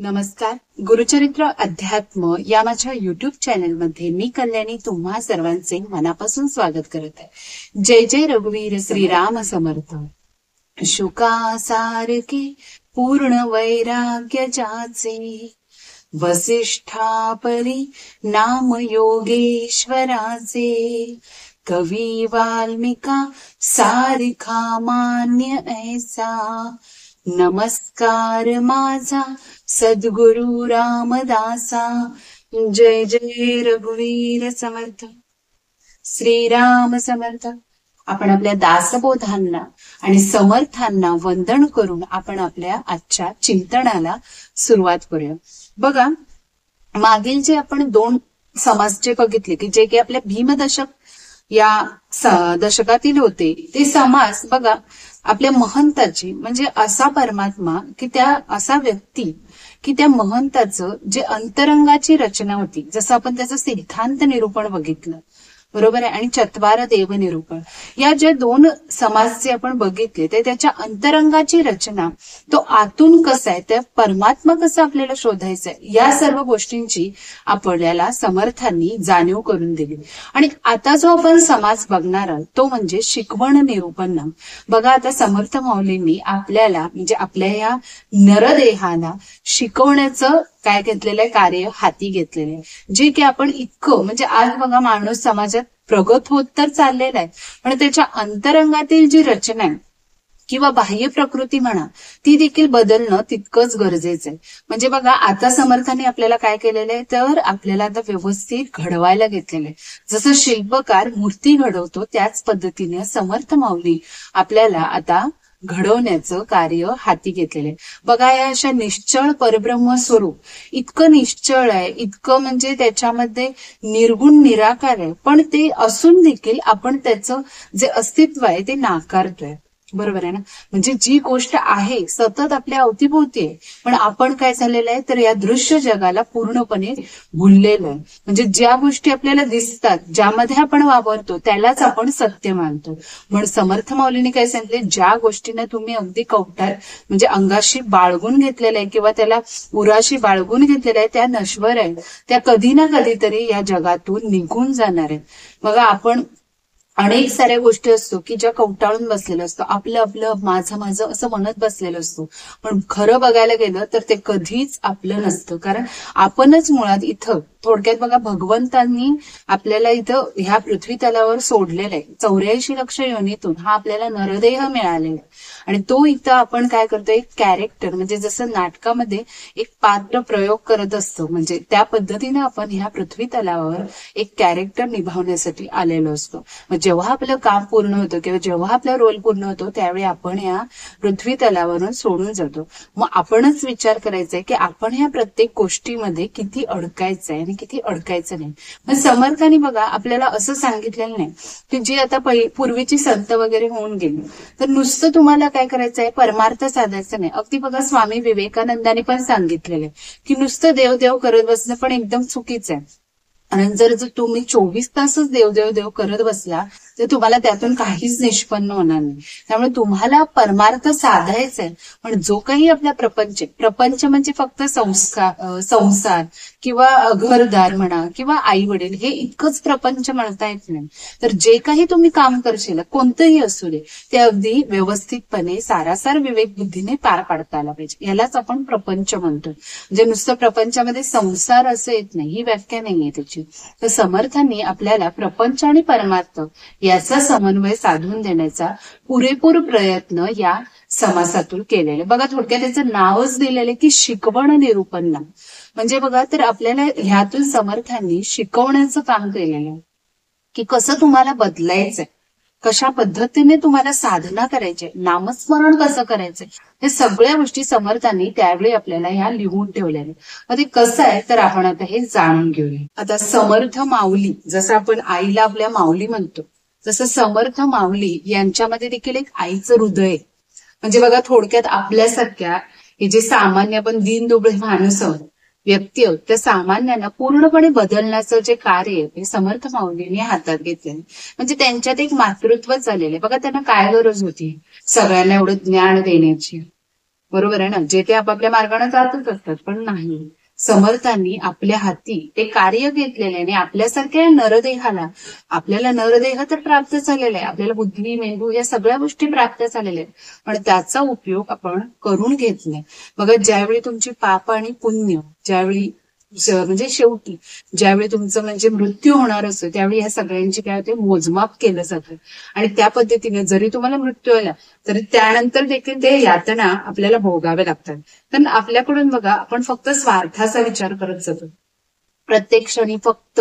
नमस्कार. गुरुचरित्र अध्यात्म या माझ्या युट्यूब चॅनलमध्ये मी कल्याणी तुम्हा सर्वांचे मनापासून स्वागत करत आहे. जय जय रघुवीर श्रीराम समर्थ. शुकासारखे पूर्ण वैराग्य ज्याचे, वसिष्ठापरी नाम योगेश्वराचे, कवी वाल्मिका सारिखा मान्य ऐसा, नमस्कार माझा सद्गुरु रामदासा. जय जय रघुवीर समर्थ. श्रीराम समर्थ. आपण आपल्या दासबोधांना आणि समर्थांना वंदन करून आपण आपल्या आजच्या चिंतनाला सुरुवात करूया. बघा, मागील जे आपण 2 समास जे बघितले की जे की आपल्या भीमदशक या दशकातील होते, ते समास बघा आपल्या महंताची म्हणजे असा परमात्मा की त्या असा व्यक्ती की त्या महंताचं जे अंतरंगाची रचना होती, जसं आपण त्याचं सिद्धांत निरूपण बघितलं, बरोबर आहे, आणि चत्वार देव निरूपण, या ज्या 2 समास जे आपण बघितले ते त्याच्या अंतरंगाची रचना, तो आतून कसा आहे, त्या परमात्मा कसा आपल्याला शोधायचा आहे, या सर्व गोष्टींची आपल्याला समर्थांनी जाणीव करून दिली. आणि आता जो आपण समास बघणार आहोत तो म्हणजे शिकवण निरूपण नाम. बघा, आता समर्थ माऊलींनी आपल्याला म्हणजे आपल्या या नरदेहाला शिकवण्याचं काय घेतलेलं आहे, कार्य हाती घेतलेलं आहे, जे की आपण इतकं म्हणजे आज बघा माणूस समाजात प्रगत होत तर चाललेला आहे, पण त्याच्या अंतरंगातील जी रचना आहे किंवा बाह्य प्रकृती म्हणा, ती देखील बदलणं तितकंच गरजेचं आहे. म्हणजे बघा, आता समर्थाने आपल्याला काय केलेलं आहे, तर आपल्याला आता व्यवस्थित घडवायला घेतलेलं आहे. जसं शिल्पकार मूर्ती घडवतो त्याच पद्धतीने समर्थ माऊली आपल्याला आता घडवण्याचं कार्य हाती घेतलेलं आहे. बघा, या अशा निश्चळ परब्रह्म स्वरूप इतकं निश्चळ आहे, इतकं म्हणजे त्याच्यामध्ये निर्गुण निराकार आहे, पण ते असून देखील आपण त्याचं जे अस्तित्व आहे ते नाकारतोय, बरोबर आहे ना. म्हणजे जी गोष्ट आहे सतत आपल्या अवतीभोवती आहे, पण आपण काय झालेलं आहे तर या दृश्य जगाला पूर्णपणे भुललेलं आहे. म्हणजे ज्या गोष्टी आपल्याला दिसतात, ज्यामध्ये आपण वावरतो त्यालाच आपण सत्य मानतो. म्हणून समर्थ माऊलीने काय सांगितले, ज्या गोष्टीने तुम्ही अगदी कवटार म्हणजे अंगाशी बाळगून घेतलेलं आहे किंवा त्याला उराशी बाळगून घेतलेलं आहे, त्या नश्वर आहे, त्या कधी ना कधीतरी या जगातून निघून जाणार आहेत. बघा, आपण अनेक साऱ्या गोष्टी असतो की ज्या कवटाळून बसलेलं असतो, आपलं आपलं माझं माझं असं म्हणत बसलेलं असतो, पण खरं बघायला गेलं तर ते कधीच आपलं नसतं. कारण आपणच मुळात इथं थोडक्यात बघा, भगवंतांनी आपल्याला इथं ह्या पृथ्वी तलावर सोडलेलं आहे. 84 लक्ष योनीतून हा आपल्याला नरदेह मिळालेला आहे, आणि तो इथं आपण काय करतो, एक कॅरेक्टर म्हणजे जसं नाटकामध्ये एक पात्र प्रयोग करत असतो, म्हणजे त्या पद्धतीने आपण ह्या पृथ्वी तलावर एक कॅरेक्टर निभावण्यासाठी आलेलो असतो. जेव्हा आपलं काम पूर्ण होतं किंवा जेव्हा आपला रोल पूर्ण होतो त्यावेळी आपण या पृथ्वी तलावरून सोडून जातो. मग आपणच विचार करायचा आहे की आपण ह्या प्रत्येक गोष्टीमध्ये किती अडकायचं आहे आणि किती अडकायचं नाही. मग समर्थांनी बघा आपल्याला असं सांगितलेलं नाही की जी आता पूर्वीची संत वगैरे होऊन गेली तर नुसतं तुम्हाला काय करायचं आहे, परमार्थ साधायचं नाही. अगदी बघा, स्वामी विवेकानंदांनी पण सांगितलेलं आहे की नुसतं देव देव करत बसणं पण एकदम चुकीचं आहे. आणि जर तुम्ही 24 तासच देव देव देव करत बसला तर तुम्हाला त्यातून काहीच निष्पन्न होणार नाही. त्यामुळे तुम्हाला परमार्थ साधायचा आहे. पण जो काही आपला प्रपंच म्हणजे फक्त संसार किंवा घरदार म्हणा किंवा आई वडील, हे इतकंच प्रपंच म्हणता येत नाही. तर जे काही तुम्ही काम करशील, कोणतंही असू दे, ते अगदी व्यवस्थितपणे सारासार विवेक बुद्धीने पार पाडता आला पाहिजे. यालाच आपण प्रपंच म्हणतो. म्हणजे नुसतं प्रपंचामध्ये संसार असं येत नाही, ही व्याख्या नाहीये त्याची. तर समर्थांनी आपल्याला प्रपंच आणि परमार्थ याचा समन्वय साधून देण्याचा पुरेपूर प्रयत्न या समासातून केलेले. बघा, थोडक्यात त्याचं नावच दिलेलं की शिकवण निरूपण नाम. म्हणजे बघा, तर आपल्याला ह्यातून समर्थांनी शिकवण्याचं काम केलेलं आहे की कसं तुम्हाला बदलायचंय, कशा पद्धतीने तुम्हाला साधना करायची, नामस्मरण कसं करायचंय, हे सगळ्या गोष्टी समर्थांनी त्यावेळी आपल्याला ह्या लिहून ठेवलेल्या. ते कसं आहे तर आपण आता हे जाणून घेऊया. आता समर्थ माऊली, जसं आपण आईला आपल्या माऊली म्हणतो, तसं समर्थ माऊली यांच्यामध्ये देखील एक आईचं हृदय आहे. म्हणजे बघा, थोडक्यात आपल्यासारख्या हे जे सामान्य आपण दीनदुबळे माणूस आहोत, व्यक्ती आहोत, त्या सामान्यांना पूर्णपणे बदलण्याचं जे कार्य आहे ते समर्थ माऊलींनी हातात घेतलेलं. म्हणजे त्यांच्यात एक मातृत्व चाललेलं आहे. बघा, त्यांना काय गरज होती सगळ्यांना एवढं ज्ञान देण्याची, बरोबर आहे ना. जे ते आपापल्या मार्गाने जातच असतात, पण नाही. समर्थांनी आपल्या हाती ते कार्य घेतलेले आणि आपल्यासारख्या नरदेहाला, आपल्याला नरदेह तर प्राप्त झालेला आहे, आपल्याला बुद्धी, मेंदू या सगळ्या गोष्टी प्राप्त झालेल्या आहेत, पण त्याचा उपयोग आपण करून घेत नाही. बघा, ज्यावेळी तुमची पाप आणि पुण्य ज्यावेळी म्हणजे शेवटी ज्यावेळी तुमचं म्हणजे मृत्यू होणार असतो, त्यावेळी या सगळ्यांची काय होते, मोजमाप केलं जातं. आणि त्या पद्धतीने जरी तुम्हाला मृत्यू आला तरी त्यानंतर देखील ते यातना आपल्याला भोगाव्या लागतात. कारण आपल्याकडून बघा, आपण फक्त स्वार्थाचा विचार करत जातो प्रत्येक क्षणी. फक्त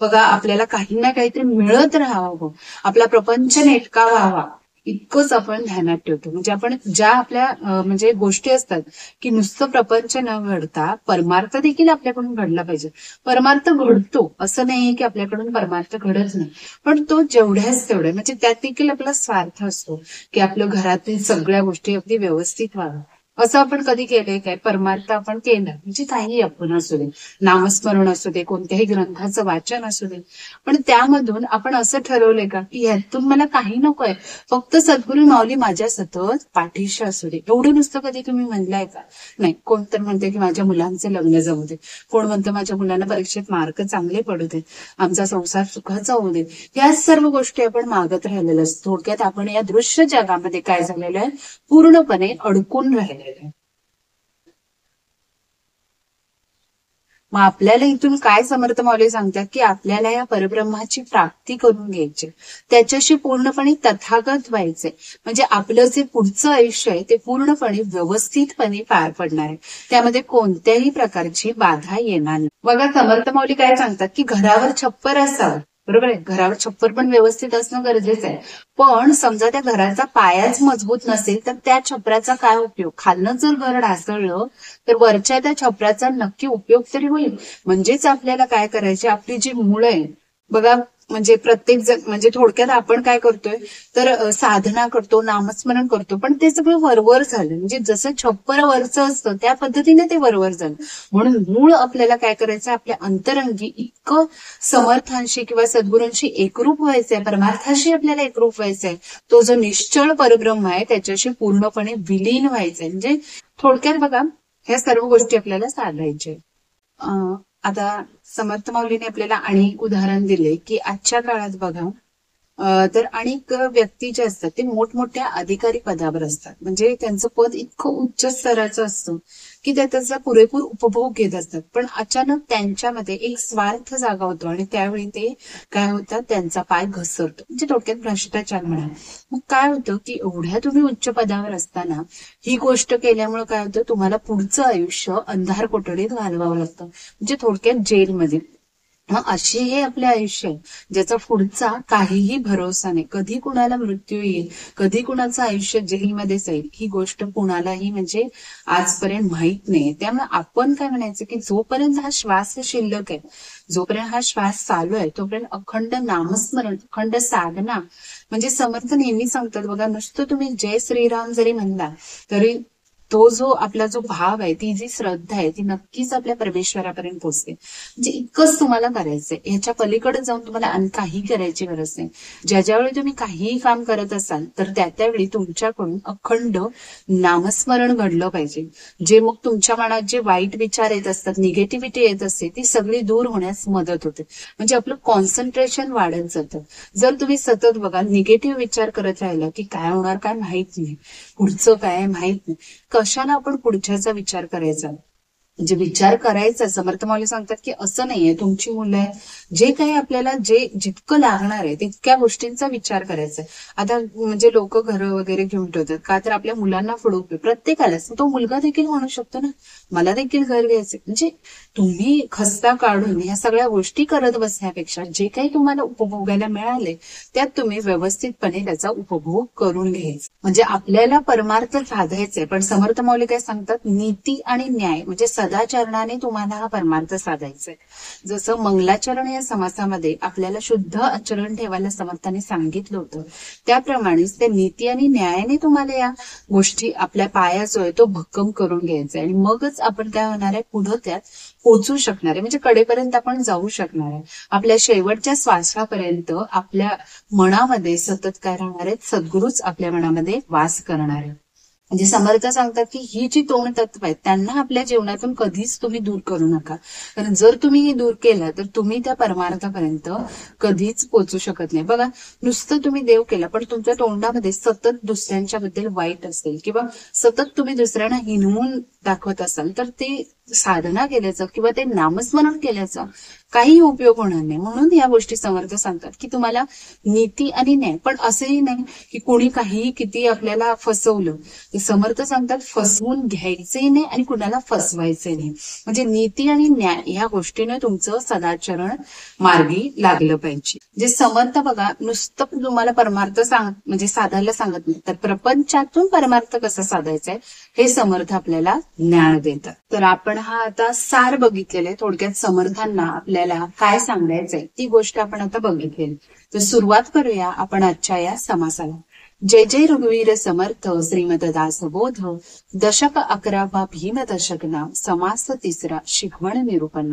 बघा, आपल्याला काही ना काहीतरी मिळत राहावं, आपला प्रपंच नेटका व्हावा, इतकंच आपण ध्यानात ठेवतो. म्हणजे आपण ज्या आपल्या म्हणजे गोष्टी असतात की नुसतं प्रपंच न घडता परमार्थ देखील आपल्याकडून घडला पाहिजे. परमार्थ घडतो असं नाहीये की आपल्याकडून परमार्थ घडत नाही, पण तो जेवढ्याच तेवढ्या म्हणजे त्यात देखील आपला स्वार्थ असतो की आपलं घरातील सगळ्या गोष्टी अगदी व्यवस्थित व्हाव्या. असं आपण कधी केलंय काय? परमार्थ आपण केलं म्हणजे काही आपण असू दे, नामस्मरण असू दे, कोणत्याही ग्रंथाचं वाचन असू दे, पण त्यामधून आपण असं ठरवलंय का की ह्यातून मला काही नकोय, फक्त सद्गुरू माऊली माझ्या सतत पाठीशी असू दे, एवढं नुसतं कधी तुम्ही म्हणलाय का? नाही. कोण तर म्हणते की माझ्या मुलांचे लग्न जमू दे, कोण म्हणतं माझ्या मुलांना परीक्षेत मार्क चांगले पडू दे, आमचा संसार सुखाचा होऊ दे. या सर्व गोष्टी आपण मागत राहिलेलो असतो. थोडक्यात आपण या दृश्य जगामध्ये काय झालेलं आहे, पूर्णपणे अडकून राहिलेलं आहे. मग आपल्याला इथून काय समर्थ माऊली सांगतात की आपल्याला या परब्रह्माची प्राप्ती करून घ्यायची, त्याच्याशी पूर्णपणे तथागत व्हायचंय. म्हणजे आपलं जे पुढचं आयुष्य आहे ते पूर्णपणे व्यवस्थितपणे पार पडणार आहे, त्यामध्ये कोणत्याही प्रकारची बाधा येणार नाही. बघा, समर्थ माऊली काय सांगतात की घरावर छप्पर असावं. बरोबर आहे, घरावर छप्पर पण व्यवस्थित असणं गरजेचं आहे. पण समजा त्या घराचा पायाच मजबूत नसेल तर त्या छपराचा काय उपयोग? खालनं जर घर ढासळलं तर वरच्या त्या छपराचा नक्की उपयोग तरी होईल. म्हणजेच आपल्याला काय करायचे, आपली जी मुळं आहे बघा, म्हणजे प्रत्येक जण म्हणजे थोडक्यात आपण काय करतोय तर साधना करतो, नामस्मरण करतो, पण ते सगळं वरवर झालं. म्हणजे जसं छप्पर वरचं असतं त्या पद्धतीने ते वरवर झालं. म्हणून मूळ आपल्याला काय करायचं, आपल्या अंतरंगी इतकं समर्थांशी किंवा सद्गुरूंशी एकरूप व्हायचंय, परमार्थाशी आपल्याला एकरूप व्हायचंय. तो जो निश्चळ परब्रह्म आहे त्याच्याशी पूर्णपणे विलीन व्हायचंय. म्हणजे थोडक्यात बघा, ह्या सर्व गोष्टी आपल्याला साधायच्या. आता समर्थ माऊलीने आपल्याला अनेक उदाहरण दिले की आजच्या काळात बघा, तर अनेक व्यक्ती जे असतात ते मोठमोठ्या अधिकारी पदावर असतात. म्हणजे त्यांचं पद इतकं उच्च स्तराचं असतं की ते त्याचा पुरेपूर उपभोग घेत असतात, पण अचानक त्यांच्यामध्ये एक स्वार्थ जागा होतो आणि त्यावेळी ते काय होतात, त्यांचा पाय घसरतो. म्हणजे थोडक्यात भ्रष्टाचार म्हणा. मग काय होतं की एवढ्या तुम्ही उच्च पदावर असताना ही गोष्ट केल्यामुळे काय होतं, तुम्हाला पुढचं आयुष्य अंधार कोठडीत घालवावं लागतं, म्हणजे थोडक्यात जेलमध्ये. मग अशी हे आपले आयुष्य आहे ज्याचा पुढचा काहीही भरोसा नाही. कधी कुणाला मृत्यू येईल, कधी कुणाचं आयुष्य जेलमध्ये जाईल, ही गोष्ट कुणालाही म्हणजे आजपर्यंत माहित नाही. त्यामुळे आपण काय म्हणायचं की जोपर्यंत हा श्वास शिल्लक आहे, जोपर्यंत हा श्वास चालू आहे, तोपर्यंत अखंड नामस्मरण, अखंड साधना. म्हणजे समर्थ नेहमी सांगतात बघा, नुसतं तुम्ही जय श्रीराम जरी म्हणला तरी तो जो आपला जो भाव आहे, ती जी श्रद्धा आहे, ती नक्कीच आपल्या परमेश्वरापर्यंत पोहोचते. म्हणजे इतकंच तुम्हाला करायचंय, ह्याच्या पलीकडे जाऊन तुम्हाला आणि काही करायची गरज नाही. ज्या ज्यावेळी तुम्ही काहीही काम करत असाल तर त्या त्यावेळी तुमच्याकडून अखंड नामस्मरण घडलं पाहिजे. जे मग तुमच्या मनात जे वाईट विचार येत असतात, निगेटिव्हिटी येत असते, ती सगळी दूर होण्यास मदत होते. म्हणजे आपलं कॉन्सन्ट्रेशन वाढत जातं. जर तुम्ही सतत बघा निगेटिव्ह विचार करत राहिला की काय होणार काय माहित नाही, पुढचं काय माहित नाही, कशाला आपण पुढच्याचा विचार करायचा. म्हणजे विचार करायचा. समर्थ माऊली सांगतात की असं नाहीये, तुमची मुलं आहे, जे काही आपल्याला जे जितकं लागणार आहे तितक्या गोष्टींचा विचार करायचा. आता म्हणजे लोक घरं वगैरे घेऊन ठेवतात का, तर आपल्या मुलांना पुढे प्रत्येकालाच, तो मुलगा देखील म्हणू शकतो ना, मला देखील घर घ्यायचं. म्हणजे तुम्ही खस्ता काढून या सगळ्या गोष्टी करत बसण्यापेक्षा जे काही तुम्हाला उपभोगायला मिळाले त्यात तुम्ही व्यवस्थितपणे त्याचा उपभोग करून घ्यायचा. म्हणजे आपल्याला परमार्थ साधायचंय, पण समर्थ माऊली काय सांगतात, नीती आणि न्याय म्हणजे सदाचरणाने तुम्हाला हा परमार्थ साधायचा आहे. जसं मंगलाचरण या समासामध्ये आपल्याला शुद्ध आचरण ठेवायला समर्थाने सांगितलं होतं, त्याप्रमाणेच त्या नीती आणि न्यायाने तुम्हाला या गोष्टी आपल्या पाया जो आहे तो भक्कम करून घ्यायचा आहे. आणि मगच आपण काय होणार आहे, पुढं त्यात पोचू शकणार आहे. म्हणजे कडेपर्यंत आपण जाऊ शकणार आहे. आपल्या शेवटच्या श्वासापर्यंत आपल्या मनामध्ये सतत काय राहणार आहेत, सद्गुरूच आपल्या मनामध्ये वास करणार आहे. म्हणजे समर्थ सांगतात की ही जी दोन तत्व आहेत त्यांना आपल्या जीवनातून कधीच तुम्ही दूर करू नका. कारण जर तुम्ही ही दूर केलं तर तुम्ही त्या परमार्थापर्यंत कधीच पोहोचू शकत नाही. बघा, नुसतं तुम्ही देव केला पण तुमच्या तोंडामध्ये सतत दुसऱ्यांच्या बद्दल वाईट असेल किंवा सतत तुम्ही दुसऱ्यांना हिणवून दाखवत असाल तर ते साधना केल्याचं किंवा ते नामस्मरण केल्याचा काही उपयोग होणार नाही. म्हणून या गोष्टी समर्थ सांगतात की तुम्हाला नीती आणि न्याय, पण असंही नाही की कोणी काही किती आपल्याला फसवलं. ते समर्थ सांगतात फसवून घ्यायचंही नाही आणि कुणाला फसवायचंही नाही. म्हणजे नीती आणि न्याय ह्या गोष्टीने तुमचं सदाचरण मार्गी लागलं पाहिजे. जे समर्थ बघा नुसतं तुम्हाला परमार्थ म्हणजे साधायला सांगत नाही, तर प्रपंचातून परमार्थ कसा साधायचा आहे हे समर्थ आपल्याला ज्ञान देतात. तर आपण हा आता सार बघितलेला आहे. थोडक्यात समर्थांना आपल्याला काय सांगायचंय ती गोष्ट आपण आता बघितलेली. तर सुरुवात करूया आपण आजच्या या समासाला. जय जय रघुवीर समर्थ श्रीमद दासबोध दशक 11वा भीम दशक नाम समास 3रा शिकवण निरूपण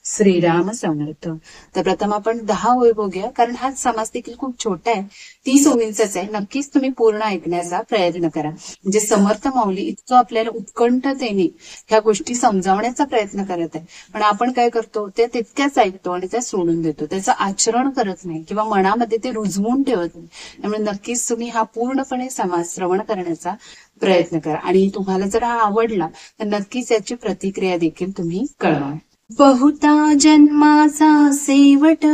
श्रीराम समर्थ. तर प्रथम आपण 10 ओळी बघूया, कारण हा समास देखील खूप छोटा आहे, 30 ओळींचाच आहे. नक्कीच तुम्ही पूर्ण ऐकण्याचा प्रयत्न करा. म्हणजे समर्थ माऊली इतकं आपल्याला उत्कंठतेने ह्या गोष्टी समजावण्याचा प्रयत्न करत आहे, पण आपण काय करतो ते तितक्याच ऐकतो आणि त्या सोडून देतो, त्याचं आचरण करत नाही किंवा मनामध्ये ते रुजवून ठेवत नाही. त्यामुळे नक्कीच तुम्ही हा पूर्णपणे समास श्रवण करण्याचा प्रयत्न करा आणि तुम्हाला जर हा आवडला तर नक्कीच याची प्रतिक्रिया देखील तुम्ही कळवा. बहुता जन्माचा सेवट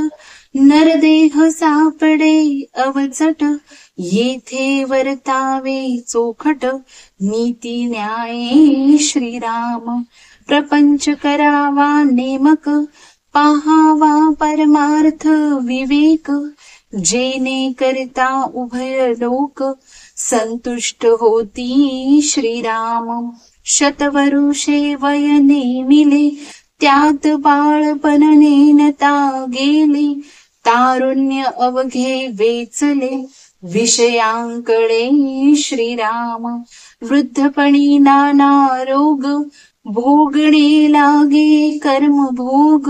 नरदेह सापडे अवचट, येथे वर्तावे चोखट नीती न्याय श्रीराम. प्रपंच करावा नेमक पाहावा परमार्थ विवेक, जेने करता उभय लोक संतुष्ट होती श्रीराम. शतवरुषे वय नेमिले त्यात बाळपण नेनता गेले, तारुण्य अवघे वेचले विषयांकडे श्रीराम. वृद्धपणी नाना रोग भोगणे लागे कर्मभोग,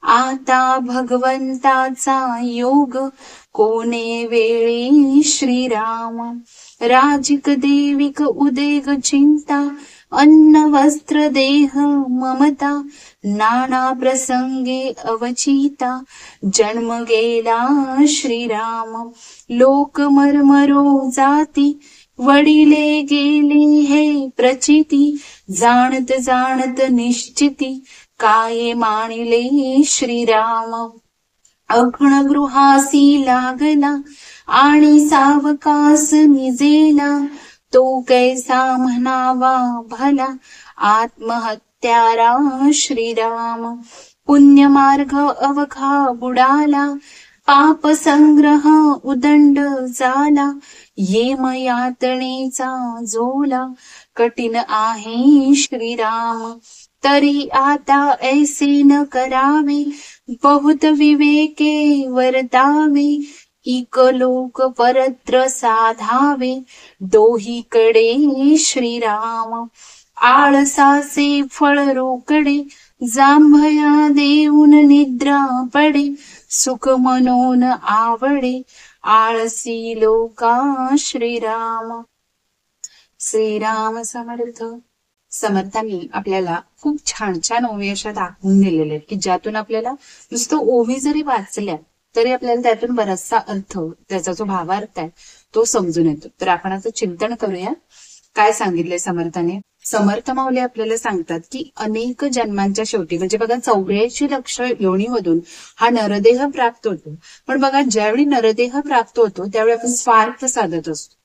आता भगवंताचा योग कोणे वेळी श्रीराम. राजिक देविक उदेग चिंता अन्न वस्त्र देह ममता, नाना प्रसंगे अवचिता जन्म गेला श्रीराम. लोक मरमरो जाती वडिले गेले हे प्रचिती, जाणत जाणत निश्चिती काय मानिले श्रीराम. अघ्न गृहासी लागला आणि सावकास निजेला, तो कैसा म्हणावा भला आत्महत्यारा श्रीराम. पुण्यमार्ग अवघा बुडाला पाप संग्रह उदंड झाला, येम यातनेचा झोला कठीण आहे श्रीराम. तरी आता ऐसे न करावे बहुत विवेके वर्तावे, इक लोक परत्र साधावे दोहीकडे श्रीराम. आळसाचे फळ रोकडे जांभया देऊन निद्रा पडे, सुख मनोन आवडे आळसी लोका श्रीराम. श्रीराम समर्थ. समर्थांनी आपल्याला खूप छान छान ओवी अशा दाखवून दिलेल्या आहेत की ज्यातून आपल्याला नुसतं ओवी जरी वाचल्या तरी आपल्याला त्यातून बराचसा अर्थ, त्याचा जो भावार्थ आहे तो समजून येतो. तर आपण आता चिंतन करूया काय सांगितलंय समर्थाने. समर्थ माऊली आपल्याला सांगतात की अनेक जन्मांच्या शेवटी, म्हणजे बघा 84 लक्ष योनीमधून हा नरदेह प्राप्त होतो, पण बघा ज्यावेळी नरदेह प्राप्त होतो त्यावेळी आपण स्वार्थ साधत असतो,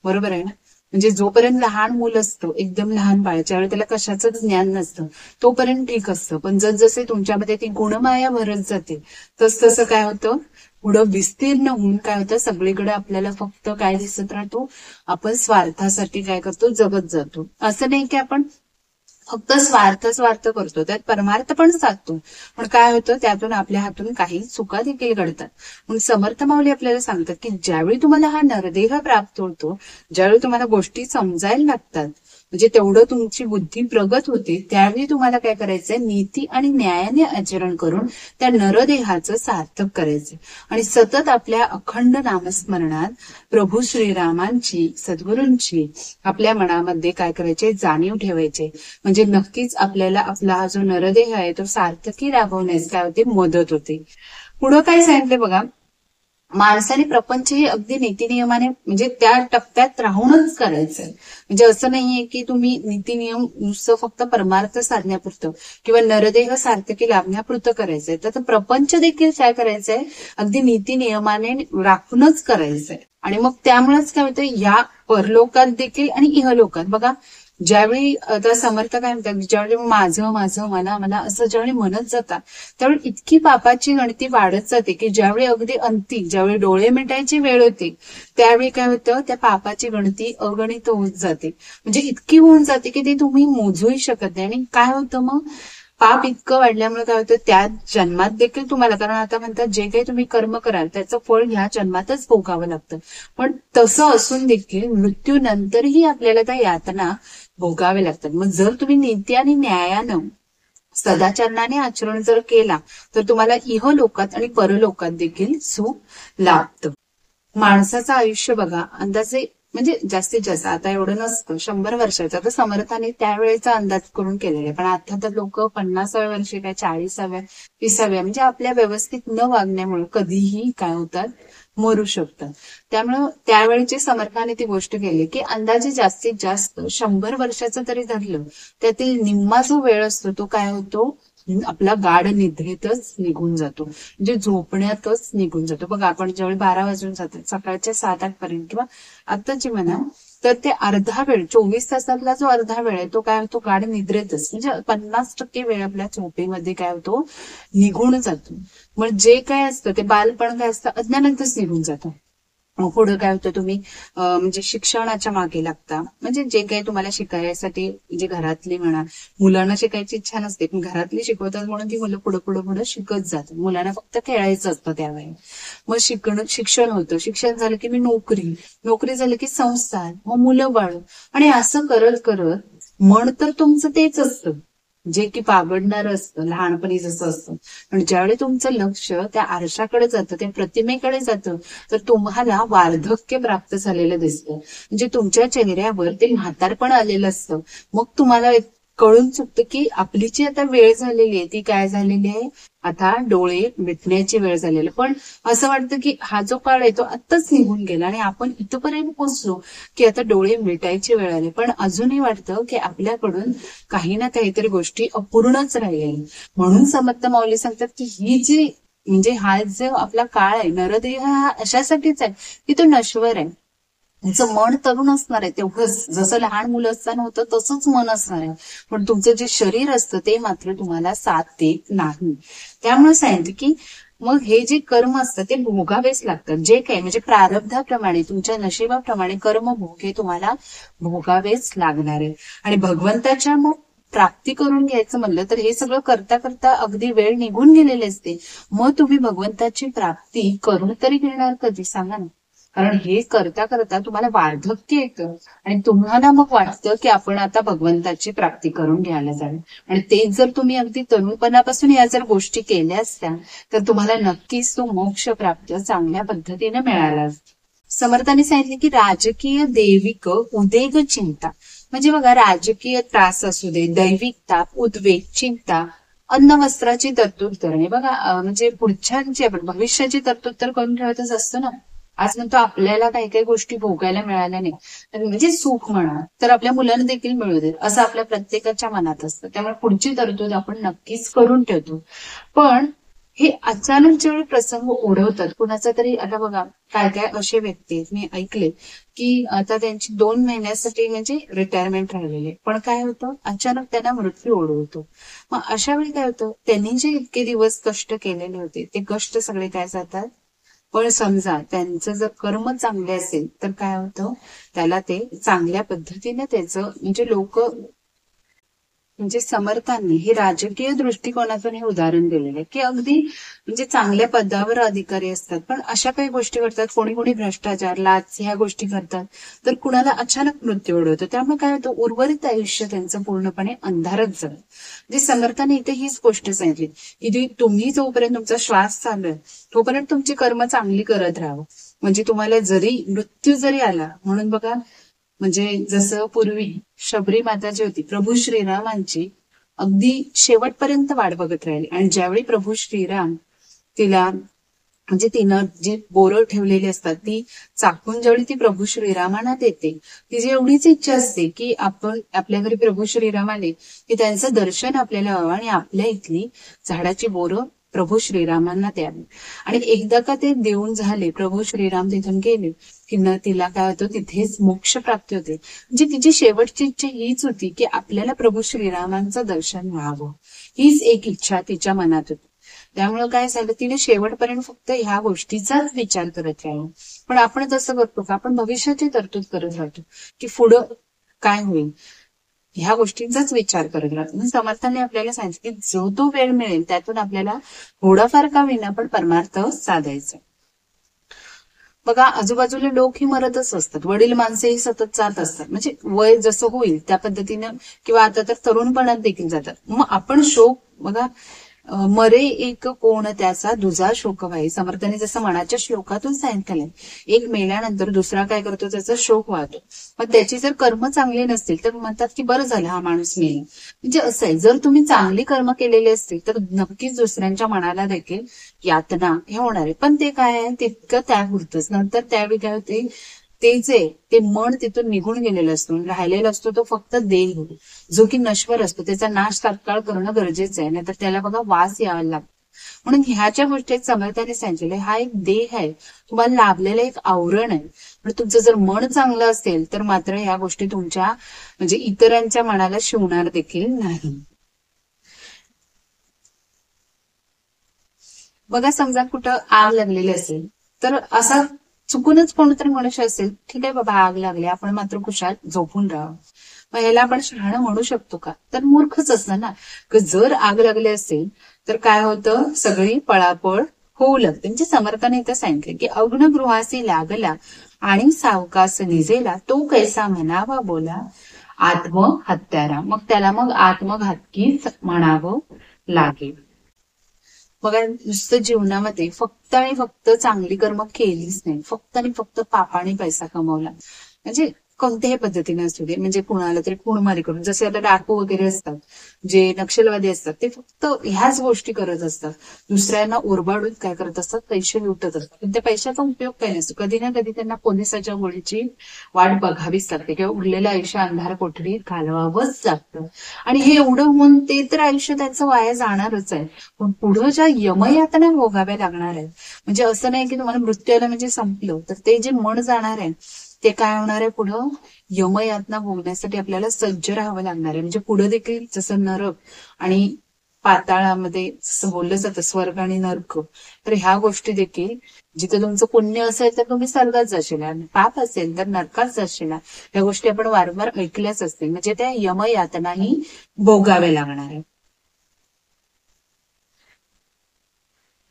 बरोबर आहे ना. म्हणजे जोपर्यंत लहान मूल असतं, एकदम लहान बाळ, ज्यावेळी त्याला कशाचंच ज्ञान नसतं तोपर्यंत ठीक असतं, पण जसजसे तुमच्यामध्ये ती गुणमाया भरत जाते तसं काय होतं, पुढं विस्तीर्ण होऊन काय होतं, सगळीकडे आपल्याला फक्त काय दिसत राहतो, आपण स्वार्थासाठी काय करतो, जगत जातो. असं नाही की आपण फक्त स्वार्थ स्वार्थ करतो, त्यात परमार्थ पण साधतो, पण काय होतं त्यातून आपल्या हातून काही चुका देखील घडतात. म्हणून समर्थ माऊली आपल्याला सांगतात की ज्यावेळी तुम्हाला हा नरदेह प्राप्त होतो, ज्यावेळी तुम्हाला गोष्टी समजायला लागतात, म्हणजे तेवढं तुमची बुद्धी प्रगत होते, त्यावेळी तुम्हाला काय करायचंय, नीती आणि न्यायाने आचरण करून त्या नरदेहाचं सार्थक करायचंय आणि सतत आपल्या अखंड नामस्मरणात प्रभू श्रीरामांची, सद्गुरूंची आपल्या मनामध्ये काय करायचे, जाणीव ठेवायचे. म्हणजे नक्कीच आपल्याला आपला हा जो नरदेह आहे तो सार्थकी राबवण्यास काय होते, मदत होते. पुढं काय सांगितलं बघा, माणसाने प्रपंच हे अगदी नीतिनियमाने म्हणजे त्या टप्प्यात राहूनच करायचंय. म्हणजे असं नाहीये की तुम्ही नीतिनियम नुसतं फक्त परमार्थ साधण्यापुरतं किंवा नरदेह सार्थकी लाभण्यापुरतं करायचंय, तर प्रपंच देखील काय करायचंय, अगदी नीती नियमाने राखूनच करायचंय. आणि मग त्यामुळेच काय होतं, या परलोकात देखील आणि इहलोकात बघा, ज्यावेळी आता समर्थ काय म्हणतात, ज्यावेळी माझं माझं मला मला असं ज्यावेळी म्हणत जातात, त्यावेळी इतकी पापाची गणती वाढत जाते की ज्यावेळी अगदी अंती, ज्यावेळी डोळे मिटायची वेळ होते, त्यावेळी काय होतं, त्या पापाची गणती अगणित होत जाते. म्हणजे इतकी होऊन जाते की ती तुम्ही मोजूही शकत नाही. आणि काय होतं मग, पाप इतकं वाढल्यामुळे काय होतं, त्या जन्मात देखील तुम्हाला, कारण आता म्हणतात जे काही तुम्ही कर्म कराल त्याचं फळ ह्या जन्मातच भोगावं लागतं, पण तसं असून देखील मृत्यूनंतरही आपल्याला त्या यातना भोगावे लागतात. मग जर तुम्ही नीती आणि न्यायानं, सदाचरणाने आचरण जर केला, तर तुम्हाला इहलोकात आणि परलोकात देखील सुख लाभतं. माणसाचं आयुष्य बघा, अंदाजे म्हणजे जास्तीत जास्त, आता एवढं नसतं 100 वर्षाचं, तर समर्थाने त्यावेळेचा अंदाज करून केलेला आहे. पण आता तर लोक 50व्या वर्षी काय 40व्या 30व्या म्हणजे आपल्या व्यवस्थित न वागण्यामुळे कधीही काय होतात, मरू शकतात. त्यामुळं त्यावेळेचे समर्थाने ती गोष्ट केली की अंदाजे जास्तीत जास्त 100 वर्षाचं तरी धरलं, त्यातील निम्मा जो वेळ असतो तो काय होतो, आपला गाढ निद्रेतच निघून जातो, म्हणजे झोपण्यातच निघून जातो. बघा, आपण ज्यावेळी 12 वाजून जातात सकाळच्या 7-8 पर्यंत किंवा आत्ताची म्हणा, तर ते अर्धा वेळ, 24 तासातला जो अर्धा वेळ आहे तो काय होतो, गाढ निद्रेतच, म्हणजे 50% वेळ आपल्या झोपेमध्ये काय होतो, निघून जातो. मग जे काय असतं ते बालपण काय असतं, अज्ञानातच निघून जातं. मग पुढे काय होतं, तुम्ही म्हणजे शिक्षणाच्या मागे लागता, म्हणजे जे काही तुम्हाला शिकायसाठी, म्हणजे घरातली म्हणा, मुलांना शिकायची इच्छा नसते पण घरातली शिकवतात म्हणून ती मुलं पुढे पुढे पुढे शिकत जातात. मुलांना फक्त खेळायचं असतं त्यावेळी. मग शिक्षण होतं, शिक्षण झालं की मी नोकरी, नोकरी झालं की संसार, मग मुलं बाळ, आणि असं करत करत मन तर तुमचं तेच असतं जे की पागडणार असतं लहानपणी जसं असतं. पण ज्यावेळी तुमचं लक्ष त्या आरशाकडे जातं, त्या प्रतिमेकडे जातं, तर तुम्हाला वार्धक्य प्राप्त झालेलं दिसतं, म्हणजे तुमच्या चेहऱ्यावर ते म्हातारपण आलेलं असतं. मग तुम्हाला कळून चुकतं की आपली जी आता वेळ झालेली आहे ती काय झालेली आहे, आता डोळे मिटण्याची वेळ झालेली. पण असं वाटतं की हा जो काळ आहे तो आत्ताच निघून गेला आणि आपण इथपर्यंत पोहोचलो की आता डोळे मिटायची वेळ आली, पण अजूनही वाटतं की आपल्याकडून काही ना काहीतरी गोष्टी अपूर्णच राहिल्या. म्हणून समर्थ माऊली सांगतात की ही जी, म्हणजे हा जो आपला काळ आहे, नरदेह हा अशासाठीच आहे की तो नश्वर आहे. तुमचं मन तरुण असणार आहे तेवढंच, जसं लहान मुलं असताना होतं तसंच मन असणार आहे, पण तुमचं जे शरीर असतं ते मात्र तुम्हाला साथ देत नाही. त्यामुळे सांगितलं की मग हे जे कर्म असतं ते भोगावेच लागतात, जे काही म्हणजे प्रारब्धाप्रमाणे, तुमच्या नशिबाप्रमाणे कर्मभोग हे तुम्हाला भोगावेच लागणार आहे. आणि भगवंताच्या मग प्राप्ती करून घ्यायचं म्हणलं तर हे सगळं करता करता अगदी वेळ निघून गेलेली असते. मग तुम्ही भगवंताची प्राप्ती करून तरी घेणार कधी, सांगा ना. कारण हे करता करता तुम्हाला वार्धक्य येतं आणि तुम्हाला मग वाटतं की आपण आता भगवंताची प्राप्ती करून घ्यायला जावे. आणि तेच जर तुम्ही अगदी तरुणपणापासून या जर गोष्टी केल्या असत्या तर तुम्हाला नक्कीच तो मोक्ष प्राप्त चांगल्या पद्धतीने मिळाला असता. समर्थांनी सांगितले की राजकीय दैविक उद्वेग चिंता, म्हणजे बघा, राजकीय त्रास असू दे, दैविक ताप, उद्वेग, चिंता, अन्न वस्त्राची तरतूद करणे. बघा, म्हणजे पुढच्या आपण भविष्याची तरतूद तर करून ठेवतच असतो ना. आज म्हणतो आपल्याला काही काही गोष्टी भोगायला मिळाल्या नाही, म्हणजे सुख म्हणा, तर आपल्या मुलांना देखील मिळू देत असं आपल्या प्रत्येकाच्या मनात असतं. त्यामुळे पुढची तरतूद आपण नक्कीच करून ठेवतो. पण हे अचानक जेवढे प्रसंग ओढवतात कुणाचा तरी, आता बघा काय काय असे व्यक्ती आहेत, मी ऐकले की आता त्यांची 2 महिन्यासाठी म्हणजे रिटायरमेंट राहिलेली आहे, पण काय होतं, अचानक त्यांना मृत्यू ओढवतो. मग अशा वेळी काय होतं, त्यांनी जे इतके दिवस कष्ट केलेले होते ते कष्ट सगळे काय जातात. पण समजा त्यांचं जर कर्म चांगले असेल तर काय होतं, त्याला ते चांगल्या पद्धतीने त्याचं म्हणजे लोक म्हणजे समर्थांनी हे राजकीय दृष्टिकोनातून हे उदाहरण दिलेलं आहे की अगदी म्हणजे चांगल्या पदावर अधिकारी असतात पण अशा काही गोष्टी करतात, कोणी कोणी भ्रष्टाचार, लाच ह्या गोष्टी करतात, तर कुणाला अचानक मृत्यू ओढवतो, त्यामुळे काय होतं उर्वरित आयुष्य त्यांचं पूर्णपणे अंधारच झालं. म्हणजे समर्थाने इथे हीच गोष्ट सांगितली की तुम्ही जोपर्यंत तुमचा श्वास चालू आहे तोपर्यंत तुमची कर्म चांगली करत राहावं. म्हणजे तुम्हाला जरी मृत्यू जरी आला, म्हणून बघा म्हणजे जसं पूर्वी शबरी माता जी होती प्रभू श्रीरामांची अगदी शेवटपर्यंत वाट बघत राहिली, आणि ज्यावेळी प्रभू श्रीराम तिला म्हणजे तिनं जी बोरं ठेवलेली असतात ती चाकून ज्यावेळी ती प्रभू श्रीरामांना देते, तिची एवढीच इच्छा असते की आपण आपल्या घरी प्रभू श्रीराम आले की त्यांचं दर्शन आपल्याला व्हावं आणि आपल्या इथली झाडाची बोरं प्रभू श्रीरामांना द्यावी. आणि एकदा का ते देऊन झाले, प्रभू श्रीराम तिथून गेले की न तिला काय होतं तिथेच मोक्ष प्राप्ती होते. म्हणजे तिची शेवटची इच्छा हीच होती की आपल्याला प्रभू श्रीरामांचं दर्शन व्हावं, हीच एक इच्छा तिच्या मनात होती. त्यामुळे काय झालं, तिने शेवटपर्यंत फक्त ह्या गोष्टीचाच विचार करत राहिलो. पण आपण तसं करतो का, आपण भविष्याची तरतूद करत राहतो की पुढं काय होईल ह्या गोष्टींचाच विचार करत राहतो. समर्थांनी आपल्याला सांगितलं की जो तो वेळ मिळेल त्यातून आपल्याला थोडाफार का विना पण परमार्थ साधायचा. बघा आजूबाजूला लोक ही मरतच असतात, वडील माणसेही सतत जात असतात, म्हणजे वय जसं होईल त्या पद्धतीनं, किंवा आता तर तरुणपणात देखील जातात. मग आपण शोक बघा मरे एक कोण त्याचा दुजा शोक व्हाई, समर्थाने जसं मनाच्या श्लोकातून सांगितलंय, एक मेल्यानंतर दुसरा काय करतो त्याचा शोक वाहतो. मग त्याची जर कर्म चांगली नसतील तर म्हणतात की बरं झालं हा माणूस मेला. म्हणजे असं आहे, जर तुम्ही चांगली कर्म केलेली असतील तर नक्कीच दुसऱ्यांच्या मनाला देखील यातना हे होणार आहे, पण ते काय आहे तितकं त्यापुरतंच. नंतर त्यावेळी काय होते, ते मन तिथून निघून गेलेलं असतो, राहिलेला असतो तो फक्त देह, जो की नश्वर असतो, त्याचा नाश तात्काळ करणं गरजेचं आहे, नाहीतर त्याला बघा वास यावा लागतो. म्हणून ह्याच्या गोष्टी समर्थाने सांगितले, हा एक देह आहे, तुम्हाला लाभलेलं एक आवरण आहे. पण तुमचं जर मन चांगलं असेल तर मात्र ह्या गोष्टी तुमच्या म्हणजे इतरांच्या मनाला शिवणार देखील नाही. बघा समजा कुठं आग लागलेली असेल तर असा चुकूनच कोणतरी मनुष्य असेल, ठीक आहे बाबा आग लागली, आपण मात्र कुशाल झोपून राहावं, मग ह्याला आपण शहाणं म्हणू शकतो का, तर मूर्खच असणार ना. जर आग लागली असेल तर काय होतं, सगळी पळापळ होऊ लागते. म्हणजे समर्थाने इथं सांगितलं की अग्नगृहासी लागला आणि सावकाश निजेला, तो कैसा म्हणावा बोला आत्महत्यारा, मग त्याला मग आत्मघातकीच म्हणावं लागेल. बघा नुसतं जीवनामध्ये फक्त आणि फक्त चांगली कर्म केलीच नाही, फक्त आणि फक्त पापाने पैसा कमवला, म्हणजे कोणत्याही पद्धतीने असू दे, म्हणजे कुणाला तरी खूणमारी करून, जसे आता डाकू वगैरे असतात, जे नक्षलवादी असतात, ते फक्त ह्याच गोष्टी करत असतात, दुसऱ्यांना ओरबाडून काय करत असतात, पैसे लुटत असतात. पण त्या पैशाचा उपयोग काय नसतो, कधी ना कधी त्यांना पोलिसाच्या गोळीची वाट बघावीच लागते किंवा उरलेलं आयुष्य अंधार कोठडीत घालवावंच लागतं. आणि हे एवढं होऊन ते तर आयुष्य त्यांचं वाया जाणारच आहे, पण पुढं ज्या यमयातना भोगाव्या लागणार आहेत, म्हणजे असं नाही की तुम्हाला मृत्यू आला म्हणजे संपलं, तर ते जे मन जाणार आहे ते काय होणार आहे, पुढं यमयातना भोगण्यासाठी आपल्याला सज्ज राहावं लागणार आहे. म्हणजे पुढे देखील जसं नरक आणि पाताळामध्ये जसं बोललं जातं स्वर्ग आणि नरक, तर ह्या गोष्टी देखील जिथं तुमचं पुण्य असेल तर तुम्ही स्वर्गात जाशील, आणि पाप असेल तर नरकात जाशील. ह्या गोष्टी आपण वारंवार ऐकल्याच असतील, म्हणजे त्या यमयातनाही भोगाव्या लागणार आहे.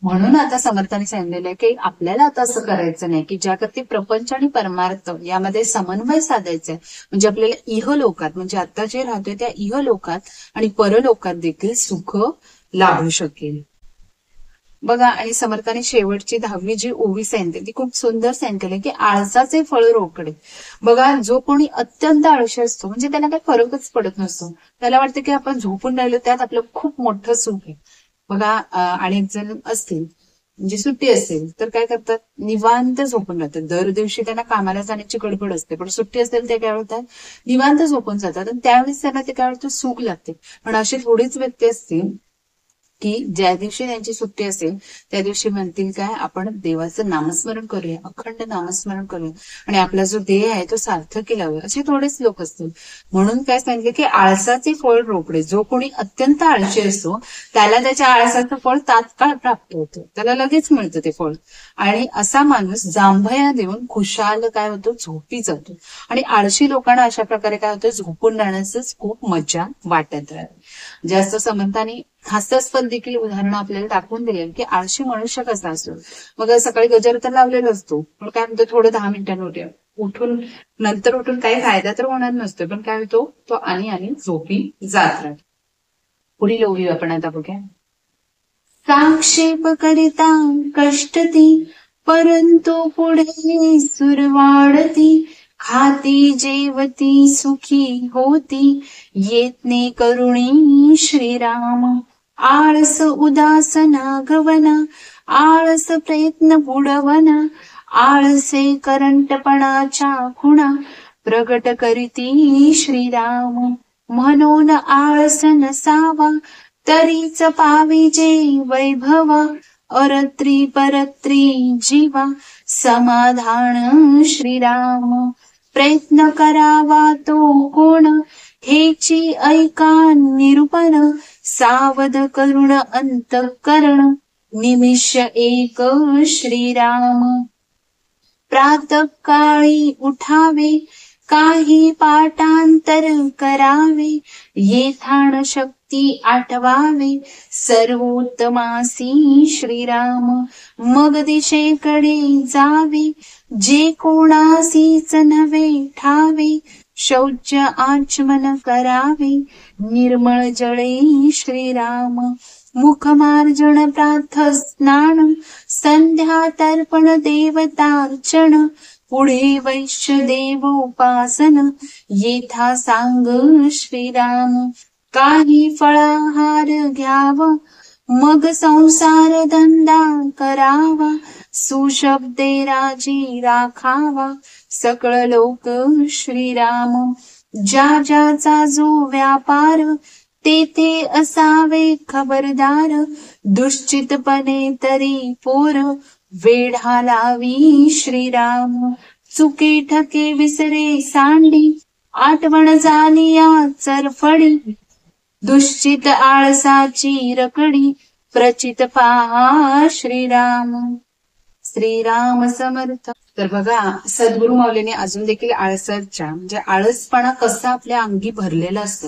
म्हणून आता समर्थाने सांगितलेलं आहे की आपल्याला आता असं करायचं नाही की ज्याकरती प्रपंच आणि परमार्थ यामध्ये समन्वय साधायचा आहे, म्हणजे आपल्याला इहलोकात म्हणजे आता जे राहतोय त्या इहलोकात आणि परलोकात देखील सुख लाभू शकेल. बघा आणि समर्थाने शेवटची 10वी जी ओवी सांगितली ती खूप सुंदर सांगितली की आळसाचे फळ रोकडे. बघा जो कोणी अत्यंत आळशी असतो म्हणजे त्याला काही फरकच पडत नसतो, त्याला वाटतं की आपण झोपून राहिलो त्यात आपलं खूप मोठं सुख आहे. बघा अनेक जण असतील म्हणजे सुट्टी असेल तर काय करतात, निवांत झोपून राहतात. दर दिवशी त्यांना कामाला जाण्याची गडबड असते, पण सुट्टी असेल ते काय होतात, निवांत झोपून जातात, आणि त्यावेळेस त्यांना ते काय होतं, सुख लागते. पण अशी थोडीच व्यक्ती असतील की ज्या दिवशी त्यांची सुट्टी असेल त्या दिवशी म्हणतील काय, आपण देवाचं नामस्मरण करूया, अखंड नामस्मरण करूया आणि आपला जो देह आहे तो सार्थकी लावूया, असे थोडेच लोक असतील. म्हणून काय सांगितले की आळसाचे फळ रोपडे. जो कोणी अत्यंत आळशी असतो त्याला त्याच्या आळसाचं फळ तात्काळ प्राप्त होतं, त्याला लगेच मिळतं ते फळ. आणि असा माणूस जांभया देऊन खुशाल काय होतो, झोपी जातो. आणि आळशी लोकांना अशा प्रकारे काय होतं, झोपून राहण्याच खूप मजा वाटत राहते. जास्त समर्थाने हास्यास्पद देखील उदाहरणं आपल्याला दाखवून दिले की आळशी मनुष्य कसा असतो. मग सकाळी गजर तर लावलेला असतो, पण काय म्हणतो, थोडं 10 मिनिटांनी उठून नंतर उठून काही फायदा तर होणार नसतो, पण काय होतो, तो आणि झोपी जात राहतो. पुढील ओवी आपण आता बघूया. साक्षेप करिता कष्टती, परंतु पुढे सुरवाढती. खाती जेवती सुखी होती, येतने करुणी श्रीराम. आळस उदासना गवना, आळस प्रयत्न बुडवना. आळसे करंटपणाच्या खुणा, प्रगट करीती श्रीराम. म्हणून आळस नसावा, तरीच पाविजे वैभवा. अरत्री परत्री जीवा, समाधान श्रीराम. प्रयत्न करावा तो कोण, हेची ऐका निरूपण. सावध करुण अंतःकरण, निमिष एक श्रीराम. प्रातःकाळी उठावे, काही पाठांतर करावे. येथान शक्ती आठवावे, सर्वोत्तमासी श्रीराम. मग दिशेकडे जावे, जे कोणासीच नव्हे ठावे. शौच आचमन करावे, निर्मळ जळे श्रीराम. मुखमार्जन प्राथ स्नान, संध्या तर्पण देवतार्चन. पुढे वैश्य देवोपासन, येथा सांग श्रीराम. काही फळाहार घ्यावा, मग संसार धंदा करावा. सुशब्दे राजी राखावा, सकळ लोक श्रीराम. ज्या ज्याचा जो व्यापार, तेथे असावे खबरदार. दुश्चितपणे तरी पोर, वेढा लावी श्रीराम. चुकी ठके विसरे सांडी, आठवण झाली या चरफडी. दुश्चित आळसाची रकडी, प्रचित पहा श्रीराम. श्रीराम समर्थ. तर बघा, सद्गुरु माऊलीने अजून देखील आळसाच्या म्हणजे आळसपणा कसा आपल्या अंगी भरलेला असतो